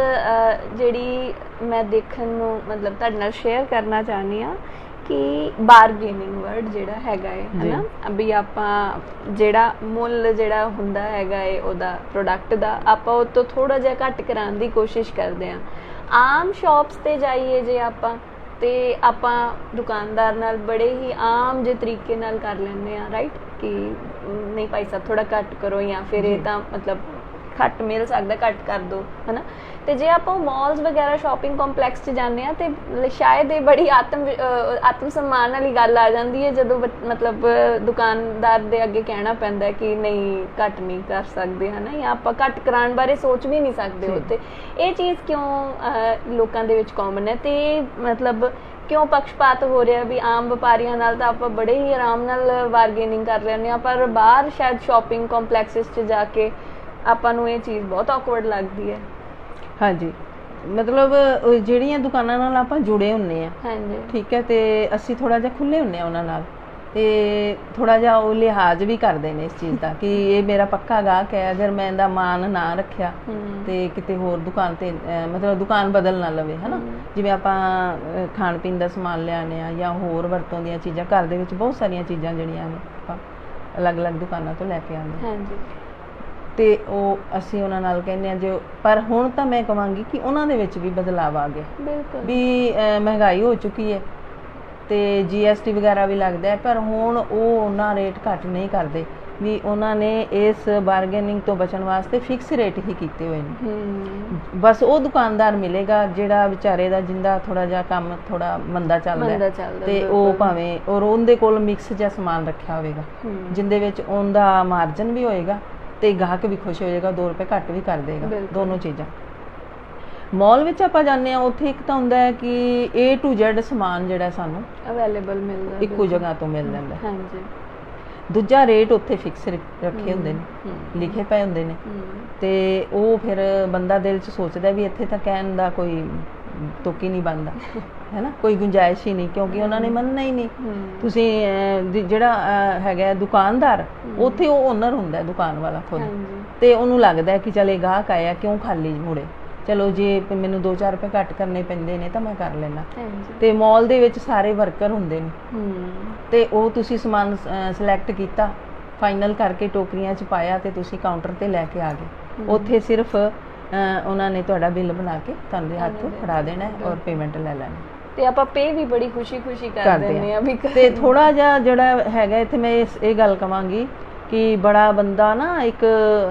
ਜਿਹੜੀ ਮੈਂ ਦੇਖਣ ਨੂੰ ਮਤਲਬ ਤੁਹਾਡੇ ਨਾਲ ਸ਼ੇਅਰ ਕਰਨਾ ਚਾਹੁੰਦੀ ਹਾਂ ਕਿ ਬਾਰਗੇਨਿੰਗ ਵਰਡ ਜਿਹੜਾ ਹੈਗਾ ਹੈ ਹਨਾ, ਵੀ ਆਪਾਂ ਜਿਹੜਾ ਮੁੱਲ ਜਿਹੜਾ ਹੁੰਦਾ ਹੈਗਾ ਹੈ ਉਹਦਾ ਪ੍ਰੋਡਕਟ ਦਾ, ਆਪਾਂ ਉਹ ਤੋਂ ਥੋੜਾ ਜਿਹਾ ਘੱਟ ਕਰਾਉਣ ਦੀ ਕੋਸ਼ਿਸ਼ ਕਰਦੇ ਹਾਂ। ਆਮ ਸ਼ਾਪਸ ਤੇ ਜਾਈਏ ਜੇ ਆਪਾਂ, ਤੇ ਆਪਾਂ ਦੁਕਾਨਦਾਰ ਨਾਲ ਬੜੇ ਹੀ ਆਮ ਜਿਹੇ ਤਰੀਕੇ ਨਾਲ ਕਰ ਲੈਂਦੇ ਹਾਂ, ਰਾਈਟ, ਕਿ ਨਹੀਂ ਭਾਈ ਸਾਹਿਬ ਥੋੜਾ ਘੱਟ ਕਰੋ, ਜਾਂ ਫਿਰ ਇਹ ਤਾਂ ਮਤਲਬ ਘੱਟ ਮਿਲ ਸਕਦਾ, ਘੱਟ ਕਰ ਦਿਓ, ਹੈ ਨਾ। ਤੇ ਜੇ ਆਪਾਂ ਮਾਲਸ ਵਗੈਰਾ ਸ਼ਾਪਿੰਗ ਕੰਪਲੈਕਸ 'ਚ ਜਾਂਦੇ ਹਾਂ ਤੇ ਸ਼ਾਇਦ ਇਹ ਬੜੀ ਆਤਮ ਸਨਮਾਨ ਵਾਲੀ ਗੱਲ ਆ ਜਾਂਦੀ ਹੈ ਜਦੋਂ ਮਤਲਬ ਦੁਕਾਨਦਾਰ ਦੇ ਅੱਗੇ ਕਹਿਣਾ ਪੈਂਦਾ ਕਿ ਨਹੀਂ ਘੱਟ ਨਹੀਂ ਕਰ ਸਕਦੇ, ਹੈ ਨਾ, ਜਾਂ ਆਪਾਂ ਘੱਟ ਕਰਾਉਣ ਬਾਰੇ ਸੋਚ ਵੀ ਨਹੀਂ ਸਕਦੇ ਉੱਤੇ। ਇਹ ਚੀਜ਼ ਕਿਉਂ ਲੋਕਾਂ ਦੇ ਵਿੱਚ ਕਾਮਨ ਹੈ, ਤੇ ਮਤਲਬ ਕਿਉਂ ਪੱਖਪਾਤ ਹੋ ਰਿਹਾ ਵੀ ਆਮ ਵਪਾਰੀਆਂ ਨਾਲ ਤਾਂ ਆਪਾਂ ਬੜੇ ਹੀ ਆਰਾਮ ਨਾਲ ਬਾਰਗੇਨਿੰਗ ਕਰ ਲੈਂਦੇ ਹਾਂ, ਪਰ ਬਾਹਰ ਸ਼ਾਇਦ ਸ਼ਾਪਿੰਗ ਕੰਪਲੈਕਸਿਸ 'ਚ ਜਾ ਕੇ ਆਪਾਂ ਨੂੰ ਇਹ ਚੀਜ਼ ਬਹੁਤ ਔਕਵਰਡ ਲੱਗਦੀ ਹੈ। ਹਾਂਜੀ, ਮਤਲਬ ਜਿਹੜੀਆਂ ਦੁਕਾਨਾਂ ਨਾਲ ਆਪਾਂ ਜੁੜੇ ਹੁੰਨੇ ਆ, ਹਾਂਜੀ ਠੀਕ ਹੈ, ਤੇ ਅਸੀਂ ਥੋੜਾ ਜਿਹਾ ਖੁੱਲੇ ਹੁੰਨੇ ਆ ਉਹਨਾਂ ਨਾਲ, ਤੇ ਥੋੜਾ ਜਿਹਾ ਉਹ ਲਿਹਾਜ਼ ਵੀ ਕਰਦੇ ਨੇ ਇਸ ਚੀਜ਼ ਦਾ ਕਿ ਇਹ ਮੇਰਾ ਪੱਕਾ ਗਾਹਕ ਹੈ, ਅਗਰ ਮੈਂ ਇਹਦਾ ਮਾਨ ਨਾ ਰੱਖਿਆ ਤੇ ਕਿਤੇ ਹੋਰ ਦੁਕਾਨ ਤੇ ਮਤਲਬ ਦੁਕਾਨ ਬਦਲ ਨਾ ਲਵੇ, ਹੈ ਨਾ। ਜਿਵੇਂ ਆਪਾਂ ਖਾਣ ਪੀਣ ਦਾ ਸਮਾਨ ਲਿਆਉਂਦੇ ਆ ਜਾਂ ਹੋਰ ਵਰਤੋਂ ਦੀਆਂ ਚੀਜ਼ਾਂ, ਘਰ ਦੇ ਵਿੱਚ ਬਹੁਤ ਸਾਰੀਆਂ ਚੀਜ਼ਾਂ ਜਿਹੜੀਆਂ ਨੇ ਆਪਾਂ ਅਲੱਗ-ਅਲੱਗ ਦੁਕਾਨਾਂ ਤੋਂ ਲੈ ਕੇ ਆਉਂਦੇ, ਹਾਂਜੀ, ਤੇ ਉਹ ਅਸੀਂ ਉਹਨਾਂ ਨਾਲ ਕਹਿੰਦੇ ਆ ਜੋ। ਪਰ ਹੁਣ ਤਾਂ ਮੈਂ ਕਹਾਂਗੀ ਕਿ ਉਹਨਾਂ ਦੇ ਵਿੱਚ ਵੀ ਬਦਲਾਵ ਆ ਗਿਆ, ਬਿਲਕੁਲ, ਵੀ ਮਹਿੰਗਾਈ ਹੋ ਚੁੱਕੀ ਹੈ ਤੇ GST ਵਗੈਰਾ ਵੀ ਲੱਗਦਾ ਹੈ, ਪਰ ਹੁਣ ਉਹ ਉਹਨਾਂ ਰੇਟ ਘੱਟ ਨਹੀਂ ਕਰਦੇ, ਵੀ ਉਹਨਾਂ ਨੇ ਇਸ ਬਾਰਗੇਨਿੰਗ ਤੋਂ ਬਚਣ ਵਾਸਤੇ ਫਿਕਸ ਰੇਟ ਹੀ ਕੀਤੇ ਹੋਏ ਨੇ। ਬਸ ਉਹ ਦੁਕਾਨਦਾਰ ਮਿਲੇਗਾ ਜਿਹੜਾ ਵਿਚਾਰੇ ਦਾ ਜਿੰਦਾ ਥੋੜਾ ਜਿਹਾ ਕੰਮ ਥੋੜਾ ਮੰਦਾ ਚੱਲਦਾ, ਤੇ ਉਹ ਭਾਵੇਂ ਔਰ ਉਹਦੇ ਕੋਲ ਮਿਕਸ ਜਿਹਾ ਸਮਾਨ ਰੱਖਿਆ ਹੋਵੇਗਾ ਜਿੰਦੇ ਵਿੱਚ ਉਹਦਾ ਮਾਰਜਨ ਵੀ ਹੋਏਗਾ ਤੇ ਗਾਹਕ ਵੀ ਖੁਸ਼ ਹੋ ਜਾਏਗਾ, 2 ਰੁਪਏ ਘੱਟ ਵੀ ਕਰ ਦੇਗਾ, ਦੋਨੋਂ ਚੀਜ਼ਾਂ। ਮਾਲ ਵਿੱਚ ਆਪਾਂ ਜਾਂਦੇ ਹਾਂ, ਉੱਥੇ ਇੱਕ ਤਾਂ ਹੁੰਦਾ ਹੈ ਕਿ A to Z ਸਮਾਨ ਜਿਹੜਾ ਸਾਨੂੰ ਅਵੇਲੇਬਲ ਮਿਲਦਾ, ਇੱਕੋ ਜਗ੍ਹਾ ਤੋਂ ਮਿਲ ਜਾਂਦਾ। ਹਾਂਜੀ, ਦੂਜਾ ਰੇਟ ਉੱਥੇ ਫਿਕਸ ਰੱਖੇ ਹੁੰਦੇ ਨੇ, ਲਿਖੇ ਪਏ ਹੁੰਦੇ ਨੇ, ਤੇ ਉਹ ਫਿਰ ਬੰਦਾ ਦਿਲ 'ਚ ਸੋਚਦਾ ਵੀ ਇੱਥੇ ਤਾਂ ਕਹਿਣ ਦਾ ਕੋਈ ਤੁਕ ਹੀ ਨਹੀਂ ਬਣਦਾ, ਹੈ ਨਾ, ਕੋਈ ਗੁੰਜਾਇਸ਼ ਹੀ ਨਹੀਂ, ਕਿਉਂਕਿ ਉਹਨਾਂ ਨੇ ਮੰਨਣਾ ਹੀ ਨਹੀਂ। ਤੁਸੀਂ ਜਿਹੜਾ ਹੈਗਾ ਦੁਕਾਨਦਾਰ, ਉੱਥੇ ਉਹ ਓਨਰ ਹੁੰਦਾ ਦੁਕਾਨ ਵਾਲਾ ਖੁਦ, ਤੇ ਉਹਨੂੰ ਲੱਗਦਾ ਕਿ ਚਲ ਇਹ ਗਾਹਕ ਆਇਆ ਕਿਉਂ ਖਾਲੀ ਮੁੜੇ, ਚਲੋ ਜੇ ਮੈਨੂੰ 2-4 ਰੁਪਏ ਘੱਟ ਕਰਨੇ ਪੈਂਦੇ ਨੇ ਤਾਂ ਮੈਂ ਕਰ ਲੈਣਾ। ਹਾਂਜੀ। ਤੇ ਮਾਲ ਦੇ ਵਿੱਚ ਸਾਰੇ ਵਰਕਰ ਹੁੰਦੇ ਨੇ ਹੂੰ। ਤੇ ਉਹ ਤੁਸੀਂ ਸਮਾਨ ਸਿਲੈਕਟ ਕੀਤਾ, ਫਾਈਨਲ ਕਰਕੇ ਟੋਕਰੀਆਂ 'ਚ ਪਾਇਆ ਤੇ ਤੁਸੀਂ ਕਾਊਂਟਰ ਤੇ ਲੈ ਕੇ ਆ ਗਏ। ਉੱਥੇ ਸਿਰਫ ਉਹਨਾਂ ਨੇ ਤੁਹਾਡਾ ਬਿੱਲ ਬਣਾ ਕੇ ਤੁਹਾਡੇ ਹੱਥ ਫੜਾ ਦੇਣਾ ਹੈ ਔਰ ਪੇਮੈਂਟ ਲੈ ਲੈਣੀ। ਤੇ ਆਪਾਂ ਪੇ ਵੀ ਬੜੀ ਖੁਸ਼ੀ ਕਰ ਦਿੰਦੇ ਆ ਵੀ ਤੇ ਥੋੜਾ ਜਿਹਾ ਜਿਹੜਾ ਹੈਗਾ ਇੱਥੇ ਮੈਂ ਇਹ ਗੱਲ ਕਵਾਂਗੀ ਕਿ ਬੜਾ ਬੰਦਾ ਨਾ ਇੱਕ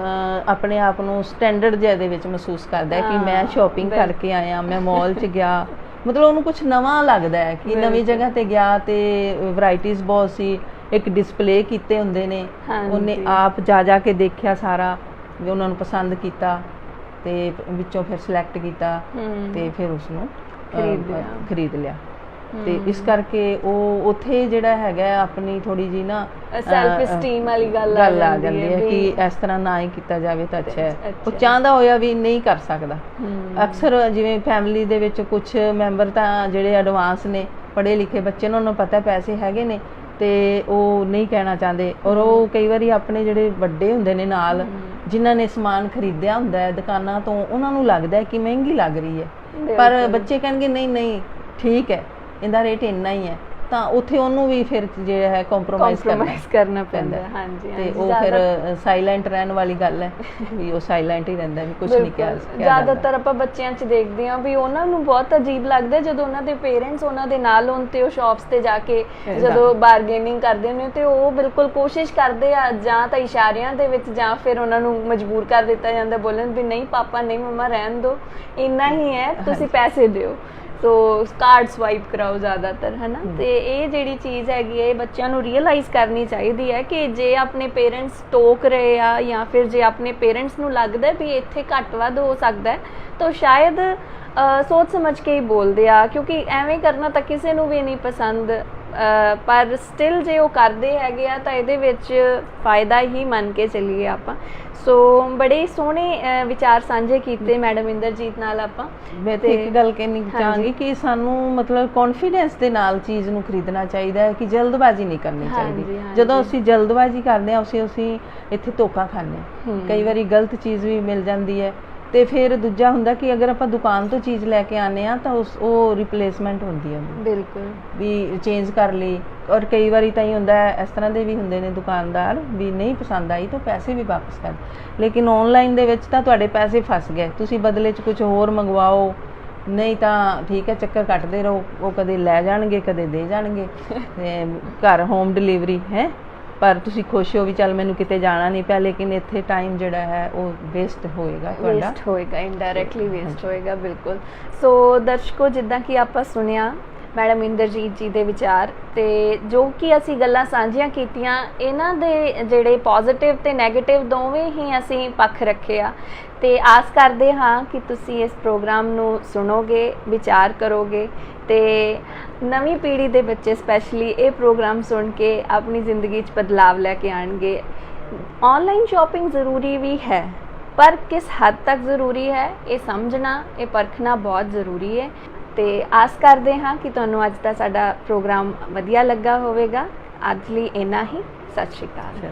ਆਪਣੇ ਆਪ ਨੂੰ ਸਟੈਂਡਰਡ ਜਿਹੇ ਦੇ ਵਿੱਚ ਮਹਿਸੂਸ ਕਰਦਾ ਹੈ ਕਿ ਮੈਂ ਸ਼ਾਪਿੰਗ ਕਰਕੇ ਆਇਆ, ਮੈਂ ਮਾਲ 'ਚ ਗਿਆ, ਮਤਲਬ ਉਹਨੂੰ ਕੁਝ ਨਵਾਂ ਲੱਗਦਾ ਹੈ ਕਿ ਨਵੀਂ ਜਗ੍ਹਾ ਤੇ ਗਿਆ ਤੇ ਵੈਰਾਈਟੀਜ਼ ਬਹੁਤ ਸੀ, ਇੱਕ ਡਿਸਪਲੇ ਕੀਤੇ ਹੁੰਦੇ ਨੇ, ਉਹਨੇ ਆਪ ਜਾ ਕੇ ਦੇਖਿਆ ਸਾਰਾ, ਵੀ ਉਹਨਾਂ ਨੂੰ ਪਸੰਦ ਕੀਤਾ ਤੇ ਵਿੱਚੋਂ ਫਿਰ ਸਿਲੈਕਟ ਕੀਤਾ ਤੇ ਫਿਰ ਉਸ ਨੂੰ ਖਰੀਦ ਲਿਆ। ਤੇ ਇਸ ਕਰਕੇ ਉਹ ਉੱਥੇ ਜਿਹੜਾ ਹੈਗਾ ਆਪਣੀ ਥੋੜੀ ਜੀ ਨਾ ਸੈਲਫ ਸਟੀਮ ਵਾਲੀ ਗੱਲ ਆ ਜਾਂਦੀ ਹੈ ਕਿ ਇਸ ਤਰ੍ਹਾਂ ਨਾ ਹੀ ਕੀਤਾ ਜਾਵੇ ਤਾਂ ਅੱਛਾ ਹੈ। ਉਹ ਚਾਹੁੰਦਾ ਹੋਇਆ ਵੀ ਨਹੀਂ ਕਰ ਸਕਦਾ। ਅਕਸਰ ਜਿਵੇਂ ਫੈਮਿਲੀ ਦੇ ਵਿੱਚ ਕੁਝ ਮੈਂਬਰ ਤਾਂ ਜਿਹੜੇ ਐਡਵਾਂਸ ਨੇ, ਪੜ੍ਹੇ ਲਿਖੇ ਬੱਚੇ ਨੇ, ਉਹਨਾਂ ਨੂੰ ਪਤਾ ਪੈਸੇ ਹੈਗੇ ਨੇ ਤੇ ਉਹ ਨਹੀਂ ਕਹਿਣਾ ਚਾਹੁੰਦੇ, ਔਰ ਉਹ ਕਈ ਵਾਰੀ ਆਪਣੇ ਜਿਹੜੇ ਵੱਡੇ ਹੁੰਦੇ ਨੇ ਨਾਲ, ਜਿਨ੍ਹਾਂ ਨੇ ਸਮਾਨ ਖਰੀਦਿਆ ਹੁੰਦਾ ਹੈ ਦੁਕਾਨਾਂ ਤੋਂ, ਉਹਨਾਂ ਨੂੰ ਲੱਗਦਾ ਹੈ ਕਿ ਮਹਿੰਗੀ ਲੱਗ ਰਹੀ ਹੈ, ਪਰ ਬੱਚੇ ਕਹਿਣਗੇ ਨਹੀਂ ਠੀਕ ਹੈ, ਇਹਦਾ ਰੇਟ ਇੰਨਾ ਹੀ ਹੈ, ਤਾਂ ਉੱਥੇ ਉਹਨੂੰ ਵੀ ਫਿਰ ਜਿਹੜਾ ਹੈ ਕੰਪਰੋਮਾਈਜ਼ ਕਰਨਾ ਪੈਂਦਾ। ਹਾਂਜੀ। ਤੇ ਉਹ ਫਿਰ ਸਾਇਲੈਂਟ ਰਹਿਣ ਵਾਲੀ ਗੱਲ ਹੈ ਵੀ ਉਹ ਸਾਇਲੈਂਟ ਹੀ ਰਹਿੰਦਾ, ਵੀ ਕੁਝ ਨਹੀਂ ਕਿਹਾ। ਜ਼ਿਆਦਾਤਰ ਆਪਾਂ ਬੱਚਿਆਂ 'ਚ ਦੇਖਦੇ ਹਾਂ ਵੀ ਉਹਨਾਂ ਨੂੰ ਬਹੁਤ ਅਜੀਬ ਲੱਗਦਾ ਜਦੋਂ ਉਹਨਾਂ ਦੇ ਪੇਰੈਂਟਸ ਉਹਨਾਂ ਦੇ ਨਾਲ ਹੋਣ ਤੇ ਉਹ ਸ਼ਾਪਸ ਤੇ ਜਾ ਕੇ ਜਦੋਂ ਬਾਰਗੇਨਿੰਗ ਕਰਦੇ ਨੇ ਤੇ ਉਹ ਬਿਲਕੁਲ ਕੋਸ਼ਿਸ਼ ਕਰਦੇ ਆ, ਜਾਂ ਤਾਂ ਇਸ਼ਾਰਿਆਂ ਦੇ ਵਿੱਚ ਜਾਂ ਫਿਰ ਉਹਨਾਂ ਨੂੰ ਮਜਬੂਰ ਕਰ ਦਿੱਤਾ ਜਾਂਦਾ ਬੋਲਣ ਵੀ ਨਹੀਂ ਪਾਪਾ, ਨਹੀਂ ਮੰਮਾ, ਰਹਿਣ ਦਿਓ, ਇੰਨਾ ਹੀ ਹੈ, ਤੁਸੀਂ ਪੈਸੇ ਦਿਓ। ਸੋ ਕਾਰਡ ਸਵਾਈਪ ਕਰਾਓ ਜ਼ਿਆਦਾਤਰ, ਹੈ ਨਾ। ਤੇ ਇਹ ਜਿਹੜੀ ਚੀਜ਼ ਹੈਗੀ ਹੈ ਬੱਚਿਆਂ ਨੂੰ ਰੀਅਲਾਈਜ਼ ਕਰਨੀ ਚਾਹੀਦੀ ਹੈ ਕਿ ਜੇ ਆਪਣੇ ਪੇਰੈਂਟਸ ਟੋਕ ਰਹੇ ਆ ਜਾਂ ਫਿਰ ਜੇ ਆਪਣੇ ਪੇਰੈਂਟਸ ਨੂੰ ਲੱਗਦਾ ਵੀ ਇੱਥੇ ਘੱਟ ਵੱਧ ਹੋ ਸਕਦਾ ਹੈ ਤਾਂ ਸ਼ਾਇਦ ਸੋਚ ਸਮਝ ਕੇ ਹੀ ਬੋਲਦੇ ਆ, ਕਿਉਂਕਿ ਐਵੇਂ ਕਰਨਾ ਤਾਂ ਕਿਸੇ ਨੂੰ ਵੀ ਨਹੀਂ ਪਸੰਦ, ਪਰ ਸਟਿਲ ਜੇ ਉਹ ਕਰਦੇ ਹੈਗੇ ਆ ਤਾਂ ਇਹਦੇ ਵਿੱਚ ਫਾਇਦਾ ਹੀ ਮੰਨ ਕੇ ਚੱਲੀਏ ਆਪਾਂ। ਸੋ ਬੜੇ ਸੋਹਣੇ ਵਿਚਾਰ ਸਾਂਝੇ ਕੀਤੇ ਮੈਡਮ ਇੰਦਰਜੀਤ ਨਾਲ ਆਪਾਂ। ਮੈਂ ਤੇ ਇੱਕ ਗੱਲ ਕਹਿਣੀ ਚਾਹਾਂਗੀ ਕਿ ਸਾਨੂੰ ਮਤਲਬ ਕੌਨਫੀਡੈਂਸ ਦੇ ਨਾਲ ਚੀਜ਼ ਨੂੰ ਖਰੀਦਣਾ ਚਾਹੀਦਾ ਹੈ ਕਿ ਜਲਦਬਾਜ਼ੀ ਨਹੀਂ ਕਰਨੀ ਚਾਹੀਦੀ। ਜਦੋਂ ਅਸੀਂ ਜਲਦਬਾਜ਼ੀ ਕਰਦੇ ਹਾਂ ਅਸੀਂ ਇੱਥੇ ਧੋਖਾ ਖਾਂਦੇ ਹਾਂ, ਕਈ ਵਾਰੀ ਗਲਤ ਚੀਜ਼ ਵੀ ਮਿਲ ਜਾਂਦੀ ਹੈ। ਤੇ ਫਿਰ ਦੂਜਾ ਹੁੰਦਾ ਕਿ ਅਗਰ ਆਪਾਂ ਦੁਕਾਨ ਤੋਂ ਚੀਜ਼ ਲੈ ਕੇ ਆਨੇ ਆ ਤਾਂ ਉਹ ਰਿਪਲੇਸਮੈਂਟ ਹੁੰਦੀ ਹੈ, ਬਿਲਕੁਲ ਵੀ ਚੇਂਜ ਕਰ ਲਈ। ਔਰ ਕਈ ਵਾਰੀ ਤਾਂ ਹੀ ਹੁੰਦਾ ਇਸ ਤਰ੍ਹਾਂ ਦੇ ਵੀ ਹੁੰਦੇ ਨੇ ਦੁਕਾਨਦਾਰ ਵੀ ਨਹੀਂ ਪਸੰਦ ਆਈ ਤਾਂ ਪੈਸੇ ਵੀ ਵਾਪਸ ਕਰ, ਲੇਕਿਨ ਆਨਲਾਈਨ ਦੇ ਵਿੱਚ ਤਾਂ ਤੁਹਾਡੇ ਪੈਸੇ ਫਸ ਗਏ, ਤੁਸੀਂ ਬਦਲੇ 'ਚ ਕੁਝ ਹੋਰ ਮੰਗਵਾਓ, ਨਹੀਂ ਤਾਂ ਠੀਕ ਹੈ ਚੱਕਰ ਕੱਟਦੇ ਰਹੋ, ਉਹ ਕਦੇ ਲੈ ਜਾਣਗੇ ਕਦੇ ਦੇ ਜਾਣਗੇ ਘਰ ਹੋਮ ਡਿਲੀਵਰੀ ਹੈ, ਪਰ ਤੁਸੀਂ ਖੁਸ਼ ਹੋ ਵੀ ਚੱਲ ਮੈਨੂੰ ਕਿਤੇ ਜਾਣਾ ਨਹੀਂ ਪਿਆ, ਲੇਕਿਨ ਇੱਥੇ ਟਾਈਮ ਜਿਹੜਾ ਹੈ ਉਹ ਵੇਸਟ ਹੋਏਗਾ, ਵੇਸਟ ਹੋਏਗਾ, ਇਨਡਾਇਰੈਕਟਲੀ ਵੇਸਟ ਹੋਏਗਾ। ਬਿਲਕੁਲ। ਸੋ ਦਰਸ਼ਕੋ, ਜਿੱਦਾਂ ਕਿ ਆਪਾਂ ਸੁਣਿਆ ਮੈਡਮ ਇੰਦਰਜੀਤ ਜੀ ਦੇ ਵਿਚਾਰ, ਤੇ ਜੋ ਕਿ ਅਸੀਂ ਗੱਲਾਂ ਸਾਂਝੀਆਂ ਕੀਤੀਆਂ, ਇਹਨਾਂ ਦੇ ਜਿਹੜੇ ਪੋਜ਼ਿਟਿਵ ਤੇ ਨੈਗੇਟਿਵ ਦੋਵੇਂ ਹੀ ਅਸੀਂ ਪੱਖ ਰੱਖੇ ਆ, ਤੇ ਆਸ ਕਰਦੇ ਹਾਂ ਕਿ ਤੁਸੀਂ ਇਸ ਪ੍ਰੋਗਰਾਮ ਨੂੰ ਸੁਣੋਗੇ, ਵਿਚਾਰ ਕਰੋਗੇ ਤੇ ਨਵੀਂ ਪੀੜ੍ਹੀ ਦੇ ਬੱਚੇ ਸਪੈਸ਼ਲੀ ਇਹ ਪ੍ਰੋਗਰਾਮ ਸੁਣ ਕੇ ਆਪਣੀ ਜ਼ਿੰਦਗੀ 'ਚ ਬਦਲਾਵ ਲੈ ਕੇ ਆਉਣਗੇ। ਆਨਲਾਈਨ ਸ਼ਾਪਿੰਗ ਜ਼ਰੂਰੀ ਵੀ ਹੈ, ਪਰ ਕਿਸ ਹੱਦ ਤੱਕ ਜ਼ਰੂਰੀ ਹੈ ਇਹ ਸਮਝਣਾ, ਇਹ ਪਰਖਣਾ ਬਹੁਤ ਜ਼ਰੂਰੀ ਹੈ। ਤੇ ਆਸ ਕਰਦੇ ਹਾਂ ਕਿ ਤੁਹਾਨੂੰ ਅੱਜ ਦਾ ਸਾਡਾ ਪ੍ਰੋਗਰਾਮ ਵਧੀਆ ਲੱਗਾ ਹੋਵੇਗਾ। ਅੱਜ ਲਈ ਇੰਨਾ ਹੀ। ਸਤਿ ਸ਼੍ਰੀ ਅਕਾਲ।